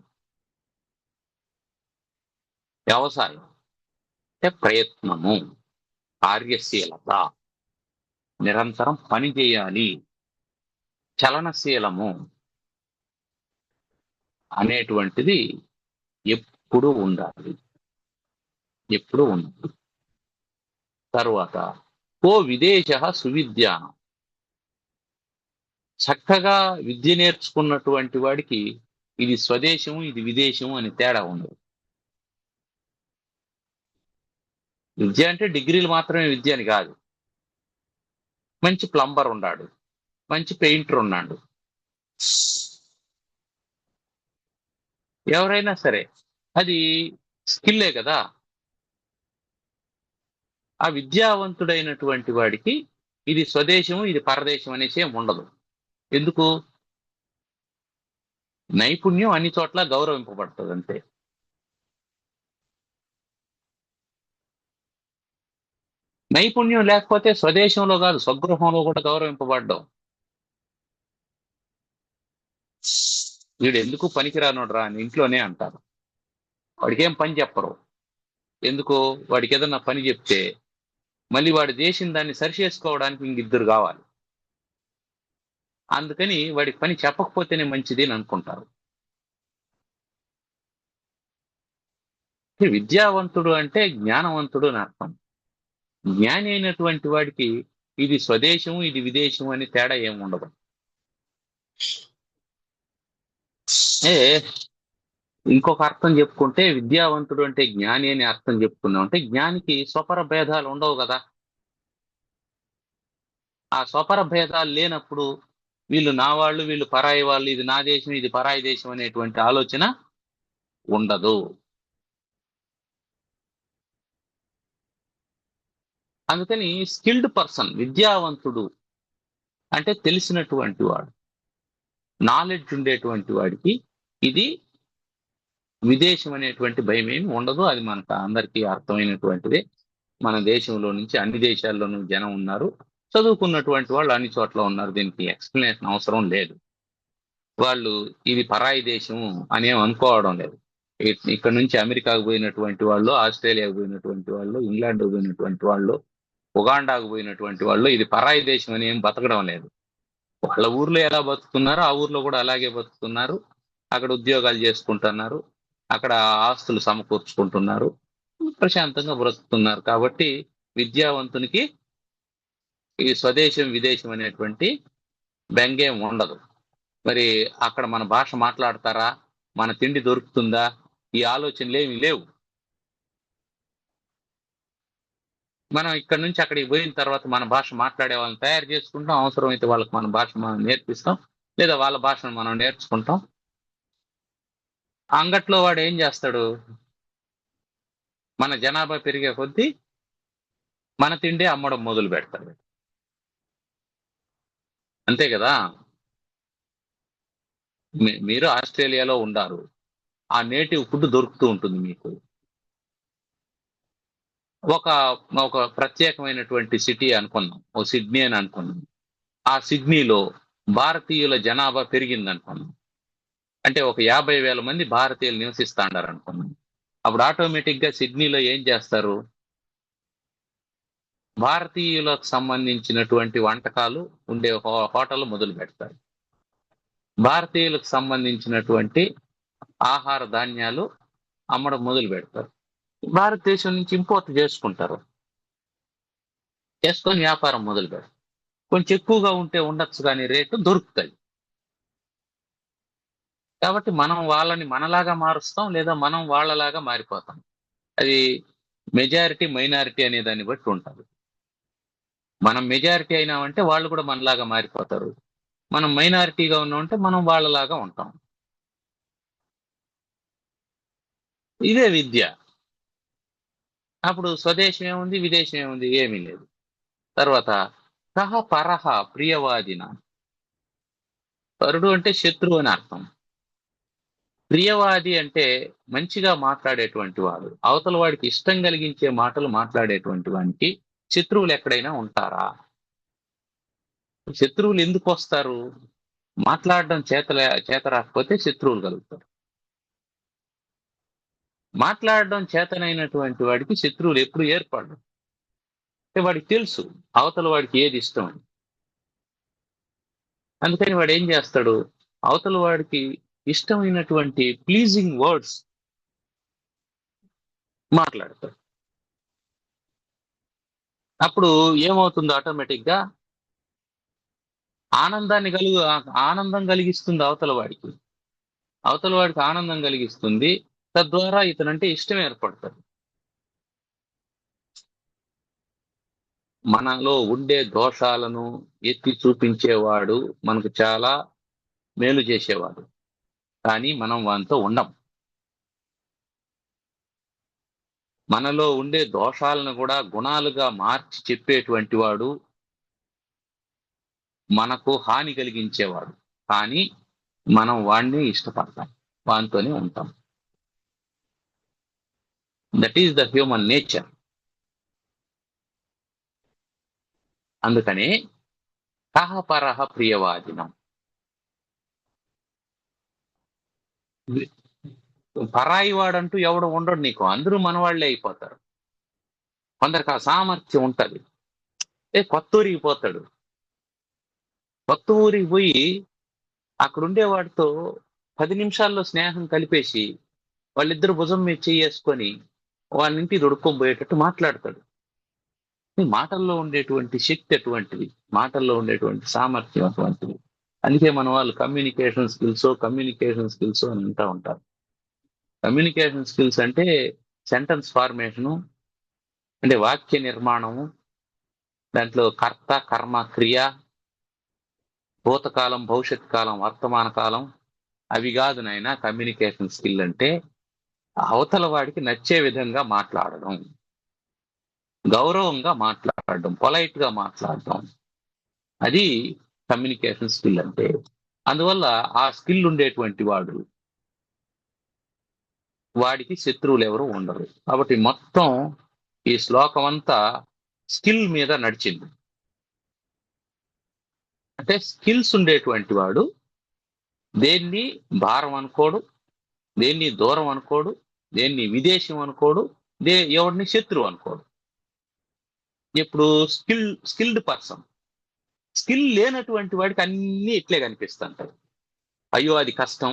వ్యవసాయం అంటే ప్రయత్నము, కార్యశీలత, నిరంతరం పని చేయాలి, చలనశీలము అనేటువంటిది ఎప్పుడు ఉండాలి, ఎప్పుడు ఉండాలి. తరువాత ఓ విదేశ సువిద్యానం, చక్కగా విద్య నేర్చుకున్నటువంటి వాడికి ఇది స్వదేశము ఇది విదేశము అని తేడా ఉండదు. విద్య అంటే డిగ్రీలు మాత్రమే విద్య అని కాదు. మంచి ప్లంబర్ ఉన్నాడు, మంచి పెయింటర్ ఉన్నాడు, ఎవరైనా సరే అది స్కిల్లే కదా. ఆ విద్యావంతుడైనటువంటి వాడికి ఇది స్వదేశము ఇది పరదేశం అనేసి ఏం ఉండదు. ఎందుకు? నైపుణ్యం అన్ని చోట్ల గౌరవింపబడుతుంది అంతే. నైపుణ్యం లేకపోతే స్వదేశంలో కాదు స్వగృహంలో కూడా గౌరవింపబడ్డం. వీడు ఎందుకు పనికిరానోడ్రా అని ఇంట్లోనే అంటారు. వాడికి ఏం పని చెప్పరు. ఎందుకు? వాడికి ఏదన్నా పని చెప్తే మళ్ళీ వాడు చేసిన దాన్ని సరిచేసుకోవడానికి ఇంకిద్దరు కావాలి. అందుకని వాడికి పని చెప్పకపోతేనే మంచిది అని అనుకుంటారు. విద్యావంతుడు అంటే జ్ఞానవంతుడు అని అర్థం. జ్ఞాని అయినటువంటి వాడికి ఇది స్వదేశము ఇది విదేశము అని తేడా ఏమి ఉండదు. ఇంకొక అర్థం చెప్పుకుంటే విద్యావంతుడు అంటే జ్ఞాని అని అర్థం చెప్పుకున్నాం అంటే జ్ఞానికి స్వపర భేదాలు ఉండవు కదా. ఆ స్వపర భేదాలు లేనప్పుడు వీళ్ళు నా వాళ్ళు వీళ్ళు పరాయి వాళ్ళు, ఇది నా దేశం ఇది పరాయి దేశం అనేటువంటి ఆలోచన ఉండదు. అందుకని స్కిల్డ్ పర్సన్, విద్యావంతుడు అంటే తెలిసినటువంటి వాడు, నాలెడ్జ్ ఉండేటువంటి వాడికి ఇది విదేశం అనేటువంటి భయం ఏమి ఉండదు. అది మనకు అందరికీ అర్థమైనటువంటిదే. మన దేశంలో నుంచి అన్ని దేశాల్లోనూ జనం ఉన్నారు, చదువుకున్నటువంటి వాళ్ళు అన్ని చోట్ల ఉన్నారు. దీనికి ఎక్స్ప్లెనేషన్ అవసరం లేదు. వాళ్ళు ఇది పరాయి దేశం అనేం అనుకోవడం లేదు. ఇక్కడ నుంచి అమెరికాకు పోయినటువంటి వాళ్ళు, ఆస్ట్రేలియాకు పోయినటువంటి వాళ్ళు, ఇంగ్లాండ్కు పోయినటువంటి వాళ్ళు, ఉగాండాకు పోయినటువంటి వాళ్ళు ఇది పరాయి దేశం అని ఏం బతకడం లేదు. వాళ్ళ ఊర్లో ఎలా బతుకుతున్నారో ఆ ఊర్లో కూడా అలాగే బతుకుతున్నారు. అక్కడ ఉద్యోగాలు చేసుకుంటున్నారు, అక్కడ ఆస్తులు సమకూర్చుకుంటున్నారు, ప్రశాంతంగా బ్రతుకుతున్నారు. కాబట్టి విద్యావంతునికి ఈ స్వదేశం విదేశం అనేటువంటి బెంగేం ఉండదు. మరి అక్కడ మన భాష మాట్లాడతారా, మన తిండి దొరుకుతుందా, ఈ ఆలోచనలు ఏమి లేవు. మనం ఇక్కడ నుంచి అక్కడికి పోయిన తర్వాత మన భాష మాట్లాడే వాళ్ళని తయారు చేసుకుంటాం. అవసరమైతే వాళ్ళకి మన భాష మనం నేర్పిస్తాం, లేదా వాళ్ళ భాషను మనం నేర్చుకుంటాం. అంగట్లో వాడు ఏం చేస్తాడు? మన జనాభా పెరిగే కొద్దీ మన తిండి అమ్మడం మొదలు పెడతాడు. అంతే కదా. మీరు ఆస్ట్రేలియాలో ఉండారు, ఆ నేటివ్ ఫుడ్ దొరుకుతూ ఉంటుంది మీకు. ఒక ఒక ప్రత్యేకమైనటువంటి సిటీ అనుకున్నాం, ఓ సిడ్నీ అని అనుకున్నాం. ఆ సిడ్నీలో భారతీయుల జనాభా పెరిగింది అనుకున్నాం. అంటే ఒక 50,000 మంది భారతీయులు నివసిస్తాండారు అనుకున్నాం. అప్పుడు ఆటోమేటిక్ గా సిడ్నీలో ఏం చేస్తారు? భారతీయులకు సంబంధించినటువంటి వంటకాలు ఉండే హోటల్ మొదలు పెడతారు. భారతీయులకు సంబంధించినటువంటి ఆహార ధాన్యాలు అమ్మడం మొదలు పెడతారు. భారతదేశం నుంచి ఇంపోర్ట్ చేసుకుంటారు, చేసుకొని వ్యాపారం మొదలు పెడతారు. కొంచెం ఎక్కువగా ఉంటే ఉండొచ్చు కానీ రేటు దొరుకుతాయి. కాబట్టి మనం వాళ్ళని మనలాగా మారుస్తాం, లేదా మనం వాళ్ళలాగా మారిపోతాం. అది మెజారిటీ మైనారిటీ అనే దాన్ని బట్టి ఉంటుంది. మనం మెజారిటీ అయినామంటే వాళ్ళు కూడా మనలాగా మారిపోతారు. మనం మైనారిటీగా ఉన్నామంటే మనం వాళ్ళలాగా ఉంటాం. ఇదే విద్య. అప్పుడు స్వదేశం ఏముంది, విదేశం ఏముంది? ఏమీ లేదు. తర్వాత సహ పరహ ప్రియవాదిన, పరుడు అంటే శత్రువు అని అర్థం. ప్రియవాది అంటే మంచిగా మాట్లాడేటువంటి వాడు, అవతల వాడికి ఇష్టం కలిగించే మాటలు మాట్లాడేటువంటి వానికి శత్రువులు ఎక్కడైనా ఉంటారా? శత్రువులు ఎందుకు వస్తారు? మాట్లాడడం చేత రాకపోతే శత్రువులు కలుగుతారు. మాట్లాడడం చేతనైనటువంటి వాడికి శత్రువులు ఎప్పుడు ఏర్పడరు. అంటే వాడికి తెలుసు అవతల వాడికి ఏది ఇష్టం అని. అందుకని వాడు ఏం చేస్తాడు? అవతల వాడికి ఇష్టమైనటువంటి ప్లీజింగ్ వర్డ్స్ మాట్లాడతాడు. అప్పుడు ఏమవుతుంది? ఆటోమేటిక్ గా ఆనందం కలిగిస్తుంది అవతల వాడికి. అవతల వాడికి ఆనందం కలిగిస్తుంది. తద్వారా ఇతనంటే ఇష్టం ఏర్పడుతుంది. మనలో ఉండే దోషాలను ఎత్తి చూపించేవాడు మనకు చాలా మేలు చేసేవాడు, కానీ మనం వానితో ఉండం. మనలో ఉండే దోషాలను కూడా గుణాలుగా మార్చి చెప్పేటువంటి వాడు మనకు హాని కలిగించేవాడు, కానీ మనం వాడిని ఇష్టపడతాం, వానితోనే ఉంటాం. That is the human nature. అందుకనే కహపరహ ప్రియవాదినం. పరాయి వాడంటూ ఎవడు ఉండడు నీకు, అందరూ మనవాళ్లే అయిపోతారు. కొందరికి ఆ సామర్థ్యం ఉంటది. కొత్త ఊరికి పోతాడు, కొత్త ఊరికి పోయి అక్కడుండే వాడితో 10 నిమిషాల్లో స్నేహం కలిపేసి వాళ్ళిద్దరు భుజం మీద చేసుకొని వాళ్ళ ఇంటికి దొడుక్కొని పోయేటట్టు మాట్లాడతాడు. ఈ మాటల్లో ఉండేటువంటి శక్తి అటువంటిది, మాటల్లో ఉండేటువంటి సామర్థ్యం అటువంటిది. అందుకే మన వాళ్ళు కమ్యూనికేషన్ స్కిల్స్ అని అంటూ ఉంటారు. కమ్యూనికేషన్ స్కిల్స్ అంటే సెంటెన్స్ ఫార్మేషను, అంటే వాక్య నిర్మాణము, దాంట్లో కర్త కర్మ క్రియ, భూతకాలం భవిష్యత్ కాలం వర్తమాన కాలం, అవి కాదు నాయన కమ్యూనికేషన్ స్కిల్ అంటే. అవతల వాడికి నచ్చే విధంగా మాట్లాడడం, గౌరవంగా మాట్లాడడం, పొలైట్ గా మాట్లాడడం, అది కమ్యూనికేషన్ స్కిల్ అంటే. అందువల్ల ఆ స్కిల్ ఉండేటువంటి వాడికి శత్రువులు ఎవరు ఉండరు. కాబట్టి మొత్తం ఈ శ్లోకం అంతా స్కిల్ మీద నడిచింది. అంటే స్కిల్స్ ఉండేటువంటి వాడు దేన్ని భారం అనుకోడు, దేన్ని దూరం అనుకోడు, దేన్ని విదేశం అనుకోడు, ఎవడిని శత్రువు అనుకోడు. ఇప్పుడు స్కిల్డ్ పర్సన్, స్కిల్ లేనటువంటి వాడికి అన్నీ ఇట్లే కనిపిస్తుంటాయి. అయ్యో అది కష్టం,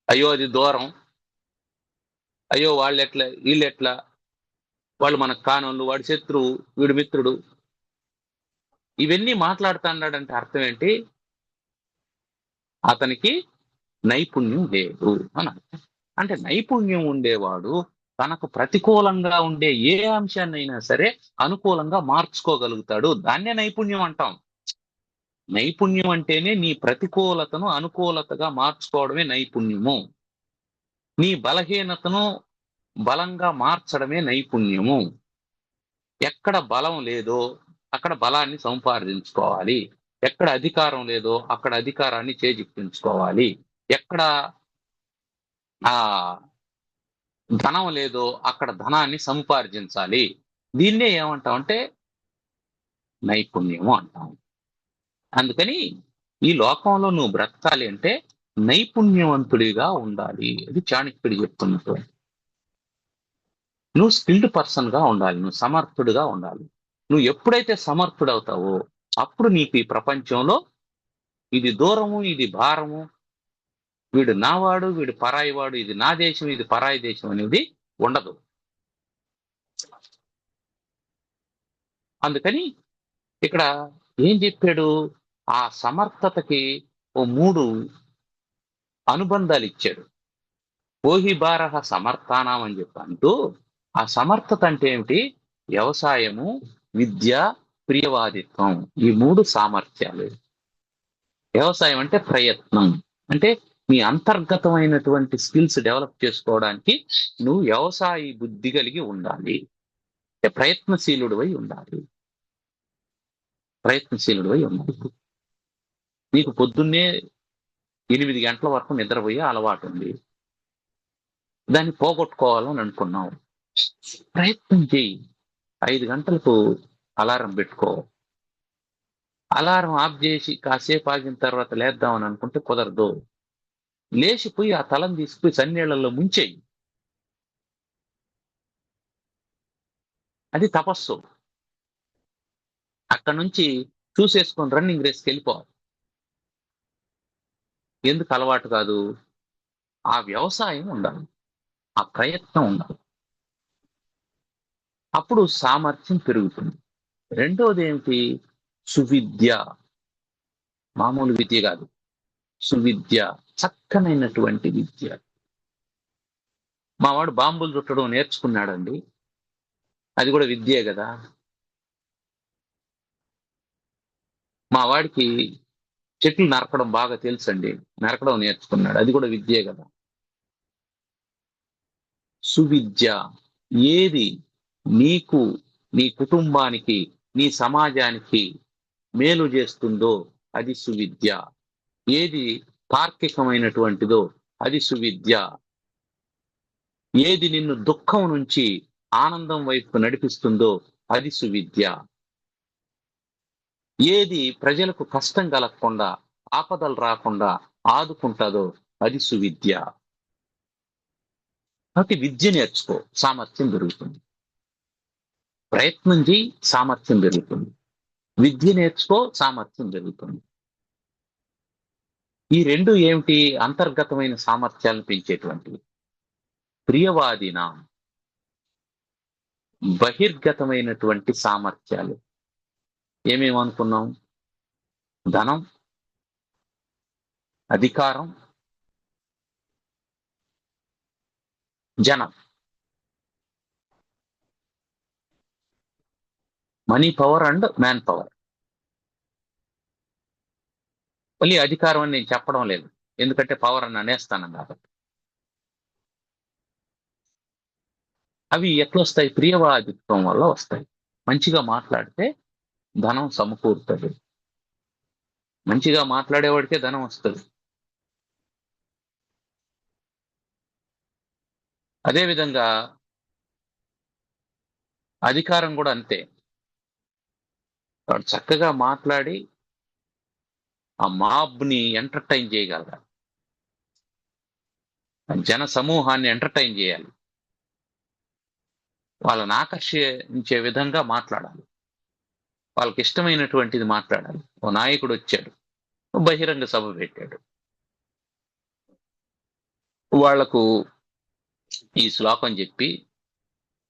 అయ్యో అది దూరం, అయ్యో వాళ్ళెట్లా వీళ్ళెట్లా, వాళ్ళు మనకు కానోళ్ళు, వాడి శత్రువు వీడు మిత్రుడు, ఇవన్నీ మాట్లాడుతున్నాడంటే అర్థం ఏంటి? అతనికి నైపుణ్యం లేదు అని అర్థం. అంటే నైపుణ్యం ఉండేవాడు తనకు ప్రతికూలంగా ఉండే ఏ అంశాన్నైనా సరే అనుకూలంగా మార్చుకోగలుగుతాడు. దాన్నే నైపుణ్యం అంటాం. నైపుణ్యం అంటేనే నీ ప్రతికూలతను అనుకూలతగా మార్చుకోవడమే నైపుణ్యము. నీ బలహీనతను బలంగా మార్చడమే నైపుణ్యము. ఎక్కడ బలం లేదో అక్కడ బలాన్ని సంపాదించుకోవాలి, ఎక్కడ అధికారం లేదో అక్కడ అధికారాన్ని చేజిక్కించుకోవాలి, ఎక్కడ ఆ ధనం లేదో అక్కడ ధనాన్ని సంపార్జించాలి. దీన్నే ఏమంటామంటే నైపుణ్యము అంటాం. అందుకని ఈ లోకంలో నువ్వు బ్రతకాలి అంటే నైపుణ్యవంతుడిగా ఉండాలి. అది చాణక్యుడు చెప్తున్నట్టు. నువ్వు స్కిల్డ్ పర్సన్ గా ఉండాలి, నువ్వు సమర్థుడిగా ఉండాలి. నువ్వు ఎప్పుడైతే సమర్థుడవుతావో అప్పుడు నీకు ఈ ప్రపంచంలో ఇది దూరము, ఇది భారము, వీడు నావాడు, వీడు పరాయి వాడు, ఇది నా దేశం, ఇది పరాయి దేశం అనేది ఉండదు. అందుకని ఇక్కడ ఏం చెప్పాడు? ఆ సమర్థతకి ఓ 3 అనుబంధాలు ఇచ్చాడు. ఓహిభారహ సమర్థానం అని చెప్పంటూ, ఆ సమర్థత అంటే ఏమిటి? వ్యవసాయము, విద్య, ప్రియవాదిత్వం, ఈ 3 సామర్థ్యాలు. వ్యవసాయం అంటే ప్రయత్నం, అంటే నీ అంతర్గతమైనటువంటి స్కిల్స్ డెవలప్ చేసుకోవడానికి నువ్వు వ్యవసాయ బుద్ధి కలిగి ఉండాలి, అంటే ప్రయత్నశీలుడివై ఉండాలి. నీకు పొద్దున్నే 8 గంటల వరకు నిద్రపోయే అలవాటు ఉంది, దాన్ని పోగొట్టుకోవాలని అనుకున్నావు. ప్రయత్నం చేయి. 5 గంటలకు అలారం పెట్టుకో. అలారం ఆఫ్ చేసి కాసేపు ఆగిన తర్వాత లేద్దామని అనుకుంటే కుదరదు. లేచిపోయి ఆ తలను తీసుకుపోయి సన్నీళ్లలో ముంచేయి. అది తపస్సు. అక్కడ నుంచి చూసేసుకొని రన్నింగ్ రేస్కి వెళ్ళిపో. ఎందుకు అలవాటు కాదు? ఆ వ్యవసాయం ఉండాలి, ఆ ప్రయత్నం ఉండాలి. అప్పుడు సామర్థ్యం పెరుగుతుంది. రెండోది ఏమిటి? సువిద్య. మామూలు విద్య కాదు, సువిద్య, చక్కనైనటువంటి విద్య. మా వాడు బాంబులు చుట్టడం నేర్చుకున్నాడండి, అది కూడా విద్యే కదా. మా వాడికి చెట్లు నరకడం బాగా తెలుసండి, నరకడం నేర్చుకున్నాడు, అది కూడా విద్యే కదా. సువిద్య. ఏది నీకు, నీ కుటుంబానికి, నీ సమాజానికి మేలు చేస్తుందో అది సువిద్య. ఏది తార్కికమైనటువంటిదో అది సువిద్య. ఏది నిన్ను దుఃఖం నుంచి ఆనందం వైపు నడిపిస్తుందో అది సువిద్య. ఏది ప్రజలకు కష్టం కలగకుండా, ఆపదలు రాకుండా ఆదుకుంటుందో అది సువిద్య. కాబట్టి విద్య నేర్చుకో, సామర్థ్యం పెరుగుతుంది. ప్రయత్నం చేయి, సామర్థ్యం పెరుగుతుంది. విద్య నేర్చుకో, సామర్థ్యం పెరుగుతుంది. ఈ రెండు ఏమిటి? అంతర్గతమైన సామర్థ్యాలను పెంచేటువంటివి. ప్రియవాదిన బహిర్గతమైనటువంటి సామర్థ్యాలు ఏమేమనుకున్నాం? ధనం, అధికారం, జనం. Money power and man power. మళ్ళీ అధికారం అని నేను చెప్పడం లేదు, ఎందుకంటే పవర్ అని అనేస్తాను కాబట్టి. అవి ఎట్లొస్తాయి? ప్రియవాదిత్వం వల్ల వస్తాయి. మంచిగా మాట్లాడితే ధనం సమకూరుతుంది. మంచిగా మాట్లాడేవాడికే ధనం వస్తుంది. అదేవిధంగా అధికారం కూడా అంతే. వాడు చక్కగా మాట్లాడి ఆ మాబ్ని ఎంటర్టైన్ చేయగలగాలి, జన సమూహాన్ని ఎంటర్టైన్ చేయాలి, వాళ్ళని ఆకర్షించే విధంగా మాట్లాడాలి, వాళ్ళకి ఇష్టమైనటువంటిది మాట్లాడాలి. ఓ నాయకుడు వచ్చాడు, బహిరంగ సభ పెట్టాడు, వాళ్లకు ఈ శ్లోకం చెప్పి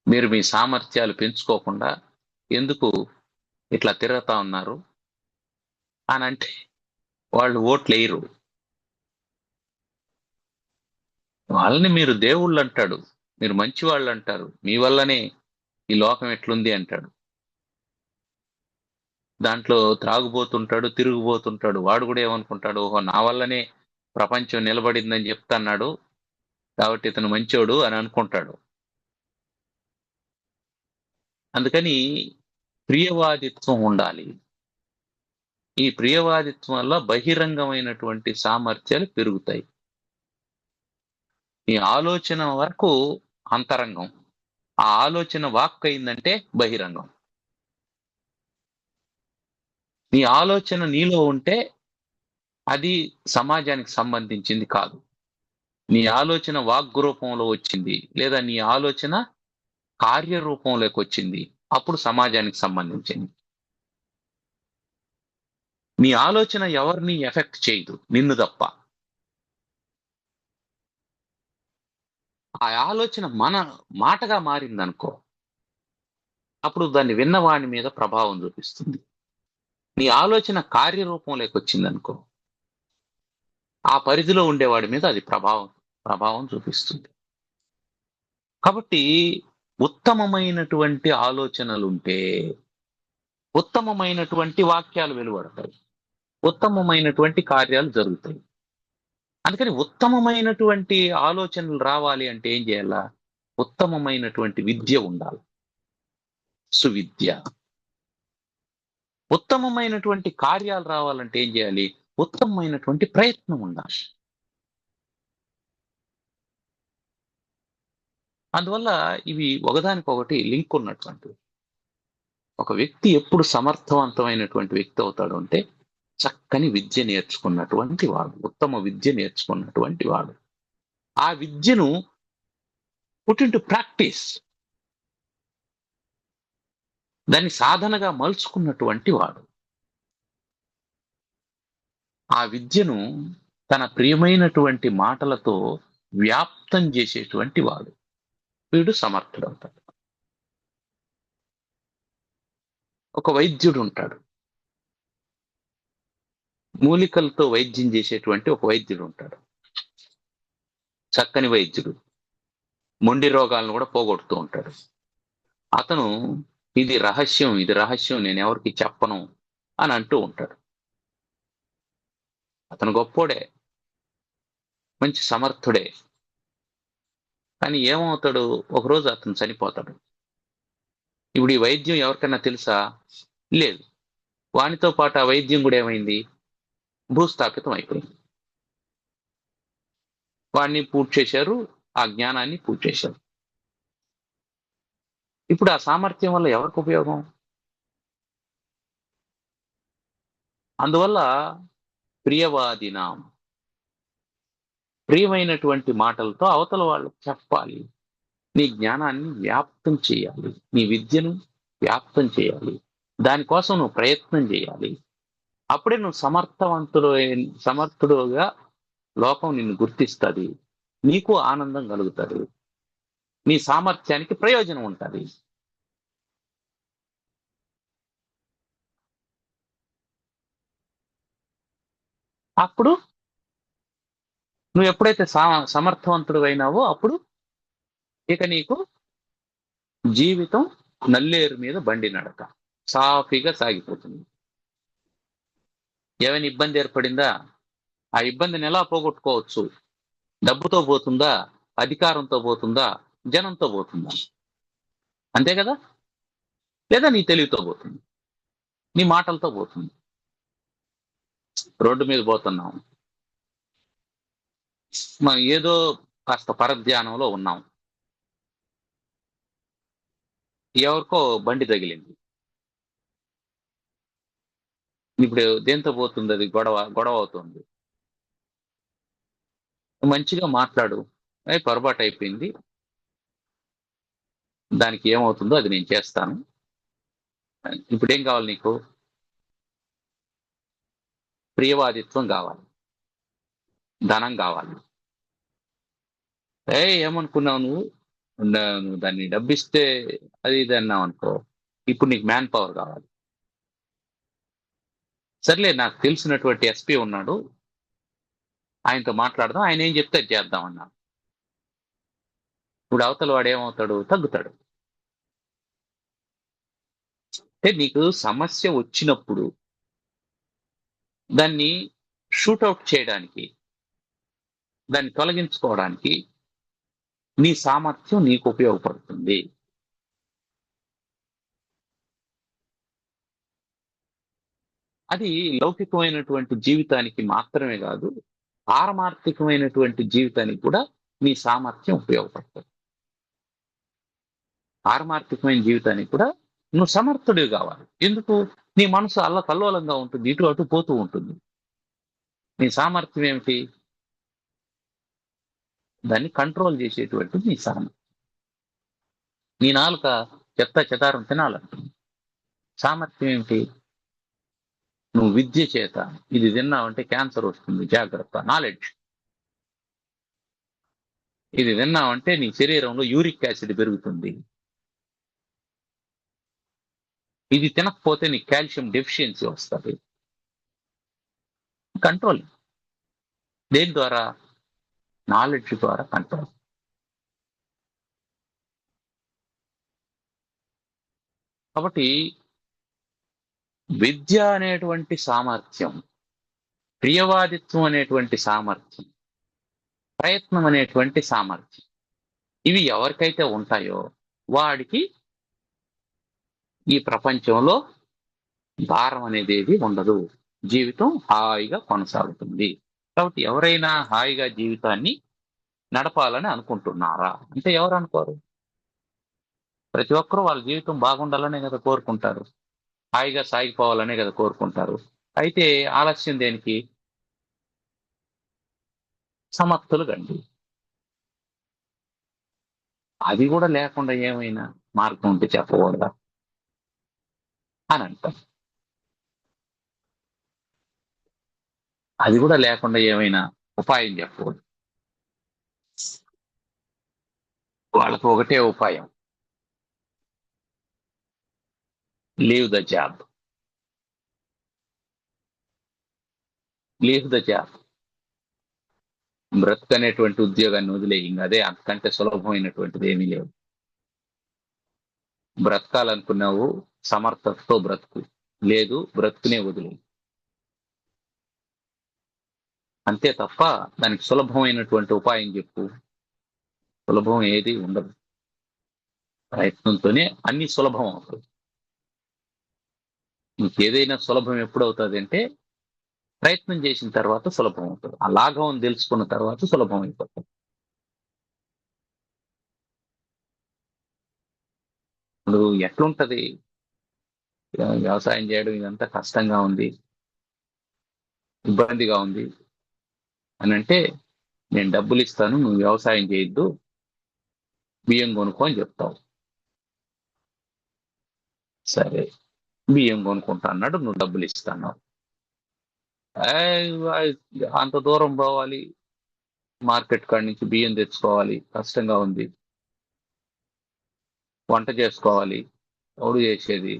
మీరు మీ సామర్థ్యాలు పెంచుకోకుండా ఎందుకు ఇట్లా తిరుగుతా ఉన్నారు అని అంటే వాళ్ళు ఓట్లు వేయరు. వాళ్ళని మీరు దేవుళ్ళు అంటాడు, మీరు మంచి వాళ్ళు అంటారు, మీ వల్లనే ఈ లోకం ఎట్లుంది అంటాడు. దాంట్లో త్రాగుబోతుంటాడు, తిరుగుబోతుంటాడు. వాడు కూడా ఏమనుకుంటాడు, ఓహో నా వల్లనే ప్రపంచం నిలబడిందని చెప్తున్నాడు కాబట్టి ఇతను మంచోడు అని అనుకుంటాడు. అందుకని ప్రియవాదిత్వం ఉండాలి. ఈ ప్రియవాదిత్వం వల్ల బహిరంగమైనటువంటి సామర్థ్యాలు పెరుగుతాయి. ఈ ఆలోచన వరకు అంతరంగం, ఆ ఆలోచన వాక్ అయిందంటే బహిరంగం. నీ ఆలోచన నీలో ఉంటే అది సమాజానికి సంబంధించింది కాదు. నీ ఆలోచన వాగ్ రూపంలో వచ్చింది, లేదా నీ ఆలోచన కార్యరూపంలోకి వచ్చింది, అప్పుడు సమాజానికి సంబంధించింది. నీ ఆలోచన ఎవరిని ఎఫెక్ట్ చేయదు, నిన్ను తప్ప. ఆ ఆలోచన మన మాటగా మారిందనుకో, అప్పుడు దాన్ని విన్నవాని మీద ప్రభావం చూపిస్తుంది. నీ ఆలోచన కార్యరూపంలోకి వచ్చిందనుకో, ఆ పరిధిలో ఉండేవాడి మీద అది ప్రభావం చూపిస్తుంది. కాబట్టి ఉత్తమమైనటువంటి ఆలోచనలుంటే ఉత్తమమైనటువంటి వాక్యాలు వెలువడతాయి, ఉత్తమమైనటువంటి కార్యాలు జరుగుతాయి. అందుకని ఉత్తమమైనటువంటి ఆలోచనలు రావాలి అంటే ఏం చేయాలా? ఉత్తమమైనటువంటి విద్య ఉండాలి, సువిద్య. ఉత్తమమైనటువంటి కార్యాలు రావాలంటే ఏం చేయాలి? ఉత్తమమైనటువంటి ప్రయత్నం ఉండాలి. అందువల్ల ఇవి ఒకదానికొకటి లింక్ ఉన్నటువంటివి. ఒక వ్యక్తి ఎప్పుడు సమర్థవంతమైనటువంటి వ్యక్తి అవుతాడు అంటే చక్కని విద్య నేర్చుకున్నటువంటి వాడు, ఉత్తమ విద్య నేర్చుకున్నటువంటి వాడు. ఆ విద్యను పుట్ ఇంటు ప్రాక్టీస్, దాన్ని సాధనగా మలుచుకున్నటువంటి వాడు. ఆ విద్యను తన ప్రియమైనటువంటి మాటలతో వ్యాప్తం చేసేటువంటి వాడు, వీడు సమర్థుడవుతాడు. ఒక వైద్యుడు ఉంటాడు, మూలికలతో వైద్యం చేసేటువంటి ఒక వైద్యుడు ఉంటాడు, చక్కని వైద్యుడు, మొండి రోగాలను కూడా పోగొడుతూ ఉంటాడు. అతను ఇది రహస్యం, ఇది రహస్యం, నేను ఎవరికి చెప్పను అని అంటూ ఉంటాడు. అతను గొప్పోడే, మంచి సమర్థుడే. కానీ ఏమవుతాడు, ఒకరోజు అతను చనిపోతాడు. ఇప్పుడు ఈ వైద్యం ఎవరికైనా తెలుసా? లేదు. వానితో పాటు ఆ వైద్యం కూడా ఏమైంది? భూస్థాపితం అయిపోయింది. వాడిని పూర్తి చేశారు, ఆ జ్ఞానాన్ని పూర్తి చేశారు. ఇప్పుడు ఆ సామర్థ్యం వల్ల ఎవరికి ఉపయోగం? అందువల్ల ప్రియవాదినాం, ప్రియమైనటువంటి మాటలతో అవతల వాళ్ళకి చెప్పాలి. నీ జ్ఞానాన్ని వ్యాప్తం చేయాలి, నీ విద్యను వ్యాప్తం చేయాలి, దానికోసం నువ్వు ప్రయత్నం చేయాలి. అప్పుడే నువ్వు సమర్థుడుగా లోకం నిన్ను గుర్తిస్తుంది, నీకు ఆనందం కలుగుతుంది, నీ సామర్థ్యానికి ప్రయోజనం ఉంటుంది. అప్పుడు నువ్వు ఎప్పుడైతే సమర్థవంతుడు అయినావో అప్పుడు ఇక నీకు జీవితం నల్లేరు మీద బండి నడక సాఫీగా సాగిపోతుంది. ఏమైనా ఇబ్బంది ఏర్పడిందా, ఆ ఇబ్బందిని ఎలా పోగొట్టుకోవచ్చు? డబ్బుతో పోతుందా, అధికారంతో పోతుందా, జనంతో పోతుందా? అంతే కదా? లేదా నీ తెలివితో పోతుంది, నీ మాటలతో పోతుంది. రోడ్డు మీద పోతున్నాం, మనం ఏదో కాస్త పరధ్యానంలో ఉన్నాం, ఎవరికో బండి తగిలింది. ఇప్పుడు దేంతో పోతుంది? అది గొడవ అవుతుంది. మంచిగా మాట్లాడు, పొరపాటు అయిపోయింది, దానికి ఏమవుతుందో అది నేను చేస్తాను. ఇప్పుడు ఏం కావాలి నీకు? ప్రియవాదిత్వం కావాలి, ధనం కావాలి. ఏమనుకున్నావు నువ్వు దాన్ని డబ్బిస్తే అది ఇది అన్నావు అనుకో, ఇప్పుడు నీకు మ్యాన్ పవర్ కావాలి. సర్లే, నాకు తెలిసినటువంటి ఎస్పీ ఉన్నాడు, ఆయనతో మాట్లాడదాం, ఆయన ఏం చెప్తే అది చేద్దాం అన్నా. ఇప్పుడు అవతల వాడు ఏమవుతాడు? తగ్గుతాడు. అంటే నీకు సమస్య వచ్చినప్పుడు దాన్ని షూట్అవుట్ చేయడానికి, దాన్ని తొలగించుకోవడానికి నీ సామర్థ్యం నీకు ఉపయోగపడుతుంది. అది లౌకికమైనటువంటి జీవితానికి మాత్రమే కాదు, పారమార్థికమైనటువంటి జీవితానికి కూడా నీ సామర్థ్యం ఉపయోగపడుతుంది. పారమార్థికమైన జీవితానికి కూడా నువ్వు సమర్థుడివి కావాలి. ఎందుకు? నీ మనసు అల్లకల్లోలంగా ఉంటుంది, ఇటు అటు పోతూ ఉంటుంది. నీ సామర్థ్యం ఏమిటి? దాన్ని కంట్రోల్ చేసేటువంటిది నీ సామర్థ్యం. నీ నాలుక చెత్త చెదారం తినాలంటుంది. సామర్థ్యం ఏమిటి? నువ్వు విద్య చేత ఇది విన్నావంటే క్యాన్సర్ వస్తుంది, జాగ్రత్త, నాలెడ్జ్. ఇది విన్నావంటే నీ శరీరంలో యూరిక్ యాసిడ్ పెరుగుతుంది, ఇది తినకపోతే నీ కాల్షియం డెఫిషియన్సీ వస్తుంది. కంట్రోల్ దేని ద్వారా? నాలెడ్జ్ ద్వారా కంట్రోల్. కాబట్టి విద్య అనేటువంటి సామర్థ్యం, ప్రియవాదిత్వం అనేటువంటి సామర్థ్యం, ప్రయత్నం అనేటువంటి సామర్థ్యం, ఇవి ఎవరికైతే ఉంటాయో వాడికి ఈ ప్రపంచంలో భారం అనేది ఉండదు. జీవితం హాయిగా కొనసాగుతుంది. కాబట్టి ఎవరైనా హాయిగా జీవితాన్ని నడపాలని అనుకుంటున్నారా అంటే ఎవరు అనుకోరు? ప్రతి ఒక్కరూ వాళ్ళ జీవితం బాగుండాలనే కదా కోరుకుంటారు. హాయిగా సాగిపోవాలనే కదా కోరుకుంటారు. అయితే ఆలస్యం దేనికి? సమర్థులు కండి. అది కూడా లేకుండా ఏమైనా మార్గం ఉంటే చెప్పకూడదా అని అంటాం. అది కూడా లేకుండా ఏమైనా ఉపాయం చెప్పకూడదు. వాళ్ళకు ఒకటే ఉపాయం, leave the job, leave the job. బ్రతుకనేటువంటి ఉద్యోగాన్ని వదిలేయి. ఇంక అదే అంతకంటే సులభమైనటువంటిది ఏమీ లేదు. బ్రతకాలనుకున్నావు, సమర్థతతో బ్రతుకు. లేదు, బ్రతుకునే వదిలేయి. అంతే తప్ప దానికి సులభమైనటువంటి ఉపాయం చెప్పు. సులభం ఏది ఉండదు. ప్రయత్నంతోనే అన్ని సులభం అవుతుంది. ఇంకేదైనా సులభం ఎప్పుడవుతుంది అంటే ప్రయత్నం చేసిన తర్వాత సులభం అవుతుంది. ఆ లాఘవం తెలుసుకున్న తర్వాత సులభం అయిపోతుంది. ఇప్పుడు ఎట్లుంటది, వ్యవసాయం చేయడం ఇదంతా కష్టంగా ఉంది, ఇబ్బందిగా ఉంది అని అంటే, నేను డబ్బులు ఇస్తాను, నువ్వు వ్యవసాయం చేయొద్దు, బియ్యం కొనుక్కో అని చెప్తావు. సరే, బియ్యం కొనుక్కుంటా అన్నాడు, నువ్వు డబ్బులు ఇస్తాను. అంత దూరం పోవాలి, మార్కెట్ కాడి నుంచి బియ్యం తెచ్చుకోవాలి, కష్టంగా ఉంది, వంట చేసుకోవాలి, ఎవడు చేసేది,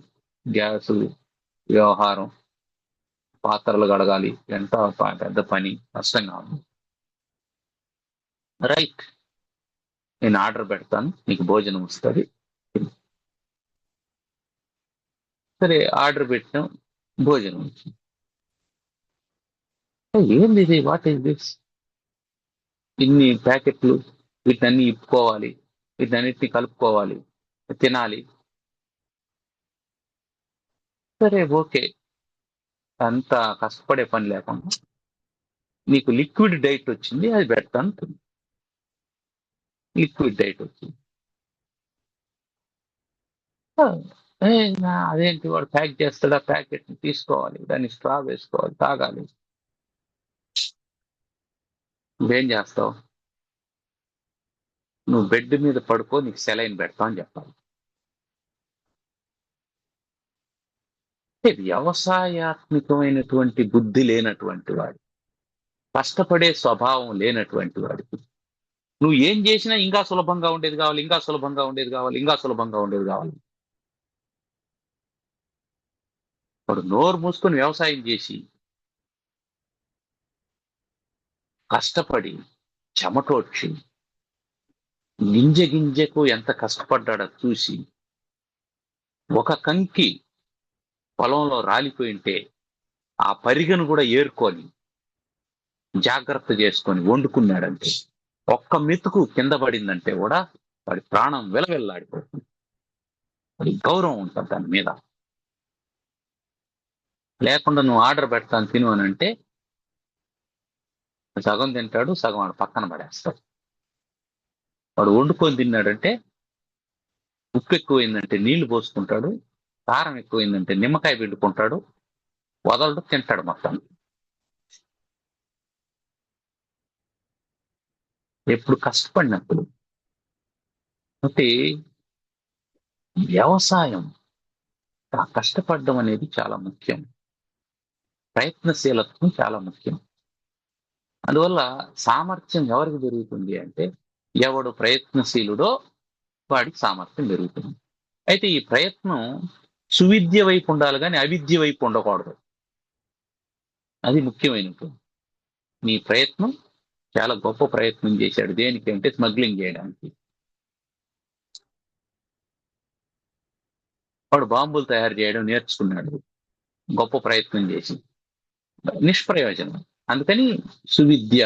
గ్యాస్ వ్యవహారం, పాత్రలు కడగాలి, ఎంత పెద్ద పని, కష్టంగా ఉంది. రైట్, నేను ఆర్డర్ పెడతాను, నీకు భోజనం వస్తుంది. సరే, ఆర్డర్ పెట్టినాం, భోజనం వచ్చింది. ఏంది ఇది, వాట్ ఈస్ దిస్, ఇన్ని ప్యాకెట్లు, వీటన్ని ఇప్పుకోవాలి, వీటన్నిటిని కలుపుకోవాలి, తినాలి. సరే, ఓకే, అంత కష్టపడే పని లేకుండా నీకు లిక్విడ్ డైట్ వచ్చింది, అది పెడతాను. లిక్విడ్ డైట్ వచ్చింది. అదేంటి, వాడు ప్యాక్ చేస్తాడు, ఆ ప్యాకెట్ తీసుకోవాలి, దాన్ని స్ట్రా వేసుకోవాలి, తాగాలి. నువ్వేం చేస్తావు? నువ్వు బెడ్ మీద పడుకో, నీకు సెలైన్ పెడతావు అని చెప్పాలి. వ్యవసాయాత్మకమైనటువంటి బుద్ధి లేనటువంటి వాడు, కష్టపడే స్వభావం లేనటువంటి వాడికి నువ్వు ఏం చేసినా ఇంకా సులభంగా ఉండేది కావాలి, ఇంకా సులభంగా ఉండేది కావాలి, ఇంకా సులభంగా ఉండేది కావాలి. వాడు నోరు మూసుకొని వ్యవసాయం చేసి కష్టపడి చెమటోడ్చి గింజ గింజకు ఎంత కష్టపడ్డాడో చూసి, ఒక కంకి పొలంలో రాలిపోయింటే ఆ పరిగను కూడా ఏరుకొని జాగ్రత్త చేసుకొని వండుకున్నాడంటే, ఒక్క మెతుకు కింద పడిందంటే కూడా వాడి ప్రాణం విలవిల్లాడిపోతుంది. వాడి గౌరవం ఉంటుంది దాని మీద. లేకుండా నువ్వు ఆర్డర్ పెడతాను తిను అని అంటే సగం తింటాడు, సగం వాడు పక్కన పడేస్తాడు. వాడు వండుకొని తిన్నాడంటే ఉప్పు ఎక్కువైందంటే నీళ్లు పోసుకుంటాడు, కారం ఎక్కువైందంటే నిమ్మకాయ పిండుకుంటాడు, వదలడు, తింటాడు మొత్తం. ఎప్పుడు కష్టపడినప్పుడు. అంటే వ్యవసాయం, ఆ కష్టపడడం అనేది చాలా ముఖ్యం. ప్రయత్నశీలత్వం చాలా ముఖ్యం. అందువల్ల సామర్థ్యం ఎవరికి పెరుగుతుంది అంటే, ఎవడు ప్రయత్నశీలుడో వాడికి సామర్థ్యం పెరుగుతుంది. అయితే ఈ ప్రయత్నం సువిద్య వైపు ఉండాలి కానీ అవిద్య వైపు ఉండకూడదు. అది ముఖ్యమైనటువంటి. నీ ప్రయత్నం చాలా గొప్ప ప్రయత్నం చేశాడు, దేనికి అంటే స్మగ్లింగ్ చేయడానికి. వాడు బాంబులు తయారు చేయడం నేర్చుకున్నాడు, గొప్ప ప్రయత్నం చేసి, నిష్ప్రయోజనం. అందుకని సువిద్య,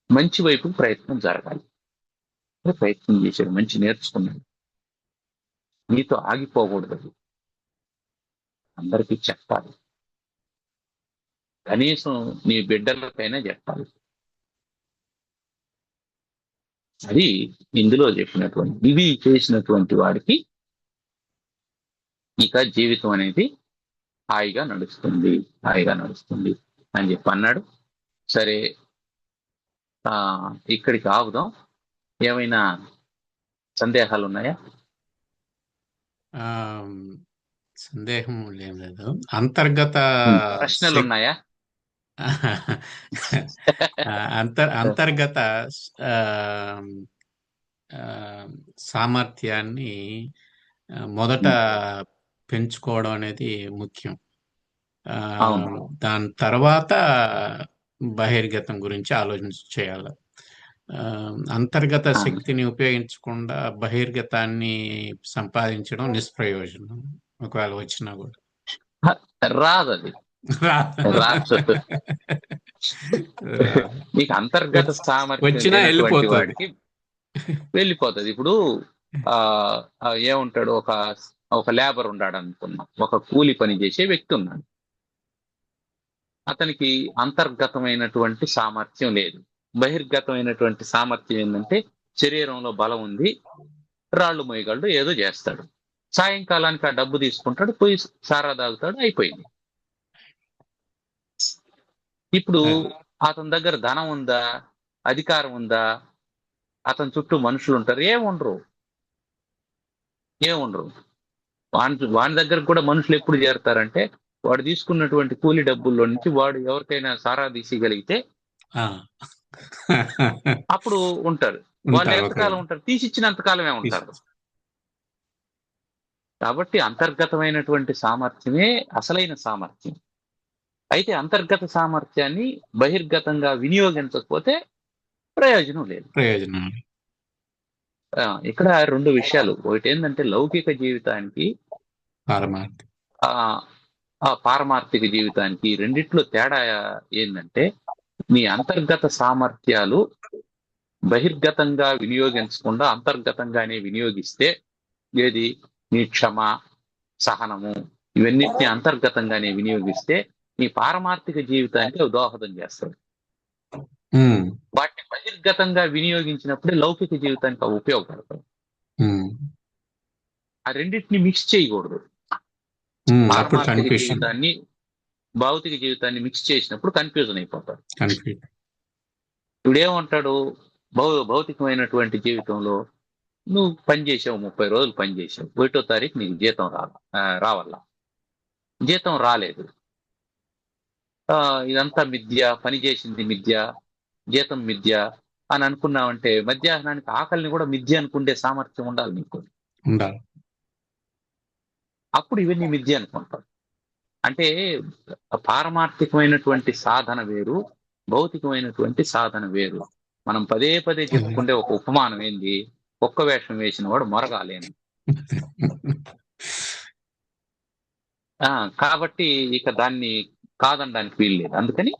మంచి వైపు ప్రయత్నం జరగాలి. ప్రయత్నం చేశాడు, మంచి నేర్చుకున్నాడు, నీతో ఆగిపోకూడదు, అందరికీ చెప్పాలి. కనీసం నీ బిడ్డలకైనా చెప్పాలి. అది ఇందులో చెప్పినటువంటి. ఇవి చేసినటువంటి వాడికి ఇక జీవితం అనేది హాయిగా నడుస్తుంది అని చెప్పి అన్నాడు. సరే, ఇక్కడికి ఆగుదాం. ఏమైనా సందేహాలు ఉన్నాయా? సందేహం లేదు. అంతర్గత ప్రశ్నలు ఉన్నాయా? అంతర్గత సామర్థ్యాన్ని మొదట పెంచుకోవడం అనేది ముఖ్యం. దాని తర్వాత బహిర్గతం గురించి ఆలోచన చేయాలి. అంతర్గత శక్తిని ఉపయోగించకుండా బహిర్గతాన్ని సంపాదించడం నిష్ప్రయోజనం. ఒకవేళ వచ్చినా కూడా రాదు. అది రాదు. నీకు అంతర్గత సామర్థ్యం వాడికి వెళ్ళిపోతుంది. ఇప్పుడు ఏముంటాడు, ఒక లేబర్ ఉన్నాడు అనుకున్నాం, ఒక కూలి పని చేసే వ్యక్తి ఉన్నాడు. అతనికి అంతర్గతమైనటువంటి సామర్థ్యం లేదు. బహిర్గతమైనటువంటి సామర్థ్యం ఏంటంటే శరీరంలో బలం ఉంది, రాళ్ళు మోయగలడు, ఏదో చేస్తాడు. సాయంకాలానికి ఆ డబ్బు తీసుకుంటాడు, పోయి సారా తాగుతాడు, అయిపోయింది. ఇప్పుడు అతని దగ్గర ధనం ఉందా, అధికారం ఉందా, అతని చుట్టూ మనుషులు ఉంటారు? ఏముండరు. వాని దగ్గర కూడా మనుషులు ఎప్పుడు చేరతారంటే వాడు తీసుకున్నటువంటి కూలి డబ్బుల్లో నుంచి వాడు ఎవరికైనా సారా తీసిగలిగితే అప్పుడు ఉంటారు. వాళ్ళు ఎంతకాలం ఉంటారు? తీసిచ్చినంత కాలమే ఉంటారు. కాబట్టి అంతర్గతమైనటువంటి సామర్థ్యమే అసలైన సామర్థ్యం. అయితే అంతర్గత సామర్థ్యాన్ని బహిర్గతంగా వినియోగించకపోతే ప్రయోజనం లేదు. ఇక్కడ రెండు విషయాలు. ఒకటి ఏంటంటే లౌకిక జీవితానికి పారమార్థిక జీవితానికి రెండిట్లో తేడా ఏంటంటే నీ అంతర్గత సామర్థ్యాలు బహిర్గతంగా వినియోగించకుండా అంతర్గతంగానే వినియోగిస్తే, ఏది నీ క్షమ, సహనము, ఇవన్నిటిని అంతర్గతంగానే వినియోగిస్తే నీ పారమార్థిక జీవితానికి దోహదం చేస్తాడు. వాటిని బహిర్గతంగా వినియోగించినప్పుడే లౌకిక జీవితానికి అవి ఉపయోగపడతాయి. ఆ రెండింటిని మిక్స్ చేయకూడదు. పారమార్థిక జీవితాన్ని భౌతిక జీవితాన్ని మిక్స్ చేసినప్పుడు కన్ఫ్యూజన్ అయిపోతాడు. ఇప్పుడు ఏమంటాడు, భౌతికమైనటువంటి జీవితంలో నువ్వు పనిచేసావు, 30 రోజులు పనిచేసావు, 1వ తారీఖు నీకు జీతం రావాల, జీతం రాలేదు. ఇదంతా మిథ్య, పని చేసింది మిథ్య, జీతం మిథ్య అని అనుకున్నావంటే మధ్యాహ్నానికి ఆకలిని కూడా మిథ్య అనుకుంటే సామర్థ్యం ఉండాలి నీకు. అప్పుడు ఇవన్నీ మిథ్య అనుకుంటారు. అంటే పారమార్థికమైనటువంటి సాధన వేరు, భౌతికమైనటువంటి సాధన వేరు. మనం పదే పదే చెప్పుకుంటే ఒక ఉపమానం ఏంది, కుక్క వేషం వేసిన వాడు మొరగాలేని. కాబట్టి ఇక దాన్ని కాదనడానికి వీల్లేదు. అందుకని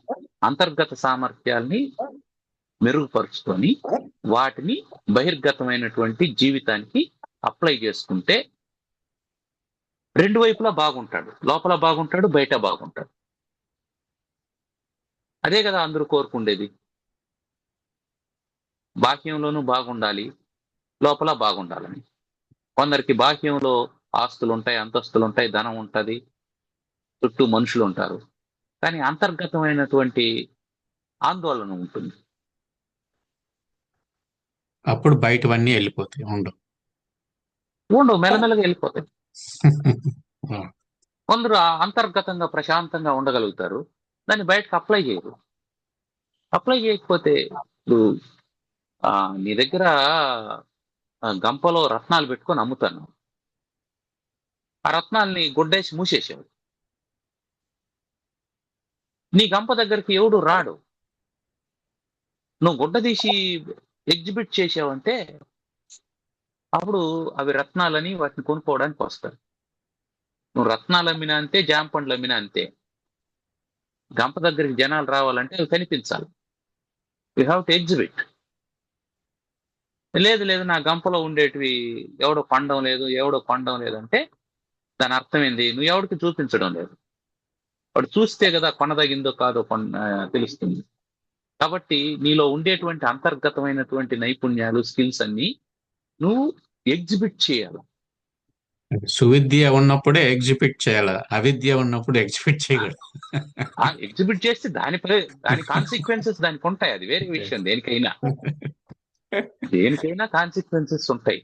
అంతర్గత సామర్థ్యాల్ని మెరుగుపరుచుకొని వాటిని బహిర్గతమైనటువంటి జీవితానికి అప్లై చేసుకుంటే రెండు వైపులా బాగుంటాడు. లోపల బాగుంటాడు, బయట బాగుంటాడు. అదే కదా అందరూ కోరుకుండేది. బాహ్యంలోనూ బాగుండాలి, లోపల బాగుండాలని. కొందరికి బాహ్యంలో ఆస్తులు ఉంటాయి, అంతస్తులు ఉంటాయి, ధనం ఉంటుంది, చుట్టూ మనుషులు ఉంటారు, కానీ అంతర్గతమైనటువంటి ఆందోళన ఉంటుంది. అప్పుడు బయటవన్నీ వెళ్ళిపోతాయి, ఉండవు, మెల్లమెల్లగా వెళ్ళిపోతాయి. కొందరు అంతర్గతంగా ప్రశాంతంగా ఉండగలుగుతారు, దాన్ని బయటకు అప్లై చేయరు. అప్లై చేయకపోతే ఇప్పుడు నీ దగ్గర గంపలో రత్నాలు పెట్టుకొని అమ్ముతాను, ఆ రత్నాల్ని గుడ్డేసి మూసేసావు, నీ గంప దగ్గరికి ఎవడు రాడు. నువ్వు గుడ్డ తీసి ఎగ్జిబిట్ చేసావంటే అప్పుడు అవి రత్నాలని వాటిని కొనుక్కోవడానికి వస్తారు. నువ్వు రత్నాలు అమ్మినా అంతే, జామ పండ్లు అమ్మినా అంతే. గంప దగ్గరికి జనాలు రావాలంటే అవి కనిపించాలి. You have to exhibit. లేదు నా గంపలో ఉండేటివి ఎవడో పండడం లేదు అంటే దాని అర్థం ఏంది, నువ్వు ఎవరికి చూపించడం లేదు. వాడు చూస్తే కదా కొనదగిందో కాదో తెలుస్తుంది. కాబట్టి నీలో ఉండేటువంటి అంతర్గతమైనటువంటి నైపుణ్యాలు, స్కిల్స్ అన్ని నువ్వు ఎగ్జిబిట్ చేయాలి. సువిద్య ఉన్నప్పుడే ఎగ్జిబిట్ చేయాలి, అవిద్య ఉన్నప్పుడు ఎగ్జిబిట్ చేయకూడదు. ఎగ్జిబిట్ చేస్తే దాని కాన్సిక్వెన్సెస్ దానికి ఉంటాయి, అది వేరే విషయం. దేనికైనా కాన్సిక్వెన్సెస్ ఉంటాయి.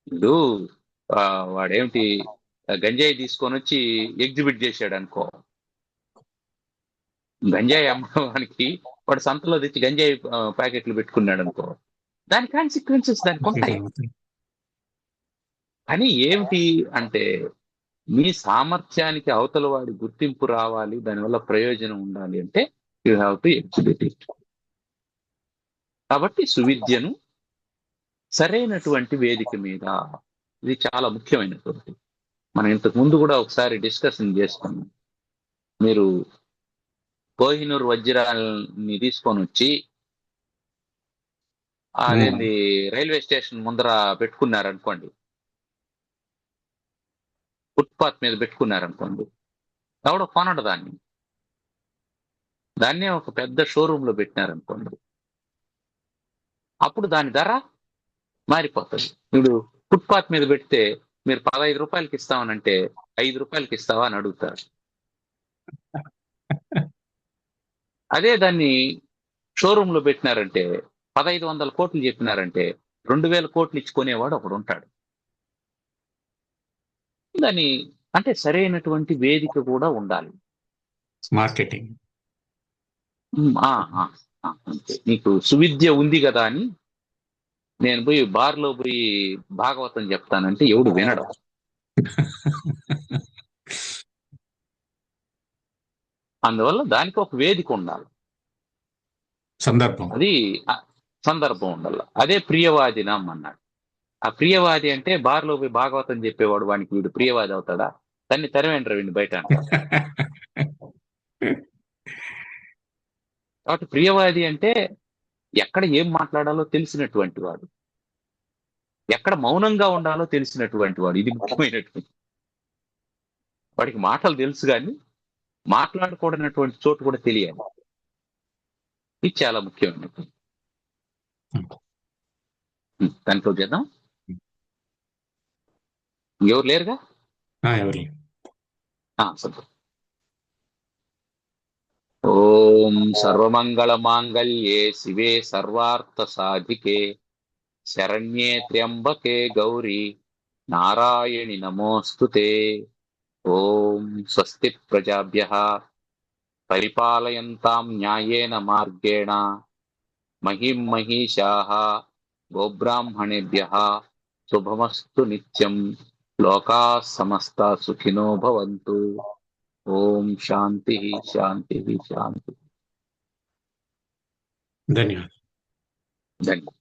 ఇప్పుడు వాడేమిటి గంజాయి తీసుకొని వచ్చి ఎగ్జిబిట్ చేశాడు అనుకో, గంజాయి అమ్మడానికి వాడు సంతలో తెచ్చి గంజాయి ప్యాకెట్లు పెట్టుకున్నాడు అనుకో, దాని కాన్సిక్వెన్సెస్ దానికి ఉంటాయి. అని ఏమిటి అంటే, మీ సామర్థ్యానికి అవతల వాడి గుర్తింపు రావాలి, దానివల్ల ప్రయోజనం ఉండాలి అంటే you have to exhibit it. కాబట్టి సువిద్యను సరైనటువంటి వేదిక మీద, ఇది చాలా ముఖ్యమైనటువంటి. మనం ఇంతకు ముందు కూడా ఒకసారి డిస్కషన్ చేసుకున్నాం. మీరు కోహినూర్ వజ్రాలని తీసుకొని వచ్చి అదేంది రైల్వే స్టేషన్ ముందర పెట్టుకున్నారనుకోండి, ఫుట్పాత్ మీద పెట్టుకున్నారనుకోండి, ఎవడో కొనడు దాన్నే ఒక పెద్ద షోరూమ్ లో పెట్టినారనుకోండి, అప్పుడు దాని ధర మారిపోతుంది. ఇప్పుడు ఫుట్పాత్ మీద పెడితే మీరు 15 రూపాయలకి ఇస్తామనంటే 5 రూపాయలకి ఇస్తావా అని అడుగుతారు. అదే దాన్ని షోరూమ్ లో పెట్టినారంటే 1500 కోట్లు చెప్పినారంటే 2000 కోట్లు ఇచ్చుకునేవాడు ఒకడు ఉంటాడు. దాని అంటే సరైనటువంటి వేదిక కూడా ఉండాలి, మార్కెటింగ్. అంతే. నీకు సువిద్య ఉంది కదా అని నేను పోయి బార్లో పోయి భాగవతం చెప్తానంటే ఎవడు వినడం. అందువల్ల దానికి ఒక వేదిక ఉండాలి, అది సందర్భం ఉండాలి. అదే ప్రియవాదినం అన్నాడు. ఆ ప్రియవాది అంటే బార్లో పోయి భాగవతం చెప్పేవాడు, వానికి వీడు ప్రియవాది అవుతాడా? దాన్ని తెరవేంటారు వీడిని బయట అంటారు. కాబట్టి ప్రియవాది అంటే ఎక్కడ ఏం మాట్లాడాలో తెలిసినటువంటి వాడు, ఎక్కడ మౌనంగా ఉండాలో తెలిసినటువంటి వాడు. ఇది ముఖ్యమైనటువంటి. వాడికి మాటలు తెలుసు కానీ మాట్లాడకూడనటువంటి చోటు కూడా తెలియాలి. ఇది చాలా ముఖ్యమైనటువంటి. దాంట్లో చేద్దాం. ఎవరు లేరుగా? సరే. ఓం సర్వమంగళ మాంగళ్యే శివే సర్వార్థ సాధికే శరణ్యే త్ర్యంబకే గౌరీ నారాయణి నమోస్తుతే. ఓం స్వస్తి ప్రజాభ్యః పరిపాలయంతాం న్యాయేన మార్గేణ మహిం మహిషాః గోబ్రాహ్మణేభ్యః శుభమస్తు నిత్యం. లోకాః సమస్తాః సుఖినో భవంతు. ఓం శాంతి శాంతి శాంతి. ధన్యవాదాలు.